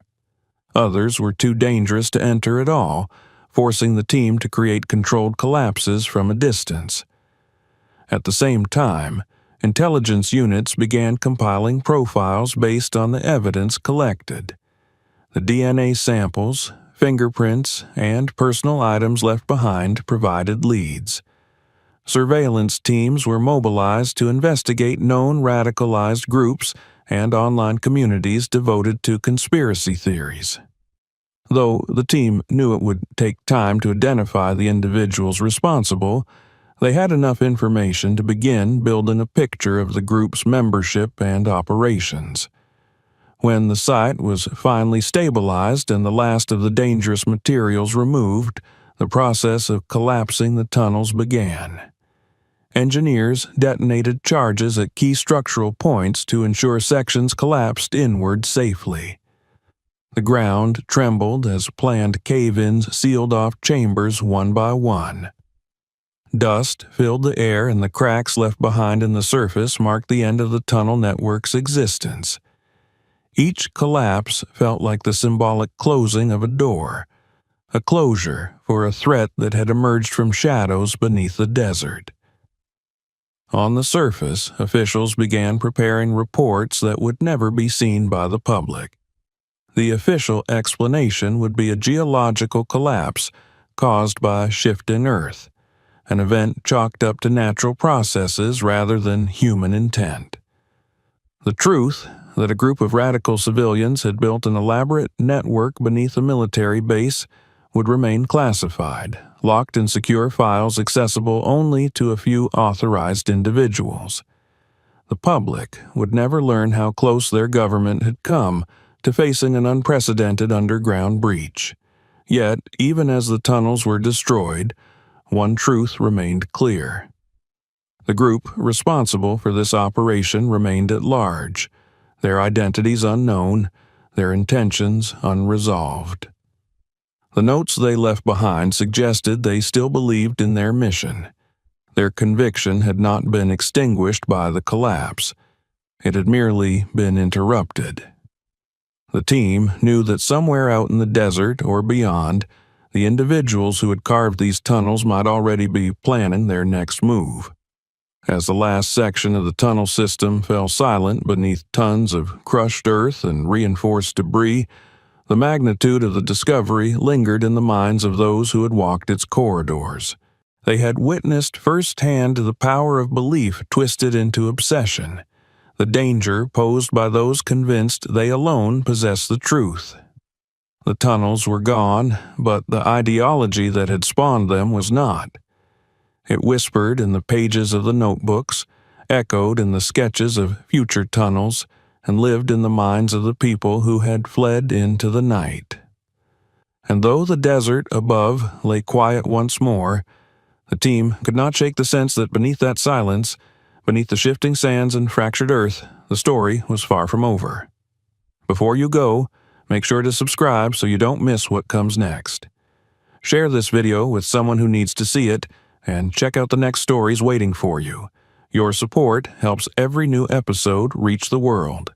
Others were too dangerous to enter at all, forcing the team to create controlled collapses from a distance. At the same time, intelligence units began compiling profiles based on the evidence collected. The DNA samples, fingerprints, and personal items left behind provided leads. Surveillance teams were mobilized to investigate known radicalized groups and online communities devoted to conspiracy theories. Though the team knew it would take time to identify the individuals responsible, they had enough information to begin building a picture of the group's membership and operations. When the site was finally stabilized and the last of the dangerous materials removed, the process of collapsing the tunnels began. Engineers detonated charges at key structural points to ensure sections collapsed inward safely. The ground trembled as planned cave-ins sealed off chambers one by one. Dust filled the air, and the cracks left behind in the surface marked the end of the tunnel network's existence. Each collapse felt like the symbolic closing of a door, a closure for a threat that had emerged from shadows beneath the desert. On the surface, officials began preparing reports that would never be seen by the public. The official explanation would be a geological collapse caused by a shift in Earth, an event chalked up to natural processes rather than human intent. The truth, that a group of radical civilians had built an elaborate network beneath a military base, would remain classified, locked in secure files accessible only to a few authorized individuals. The public would never learn how close their government had come to facing an unprecedented underground breach. Yet, even as the tunnels were destroyed, one truth remained clear. The group responsible for this operation remained at large, their identities unknown, their intentions unresolved. The notes they left behind suggested they still believed in their mission. Their conviction had not been extinguished by the collapse. It had merely been interrupted. The team knew that somewhere out in the desert or beyond, the individuals who had carved these tunnels might already be planning their next move. As the last section of the tunnel system fell silent beneath tons of crushed earth and reinforced debris, the magnitude of the discovery lingered in the minds of those who had walked its corridors. They had witnessed firsthand the power of belief twisted into obsession, the danger posed by those convinced they alone possessed the truth. The tunnels were gone, but the ideology that had spawned them was not. It whispered in the pages of the notebooks, echoed in the sketches of future tunnels, and lived in the minds of the people who had fled into the night. And though the desert above lay quiet once more, the team could not shake the sense that beneath that silence, beneath the shifting sands and fractured earth, the story was far from over. Before you go, make sure to subscribe so you don't miss what comes next. Share this video with someone who needs to see it, and check out the next stories waiting for you. Your support helps every new episode reach the world.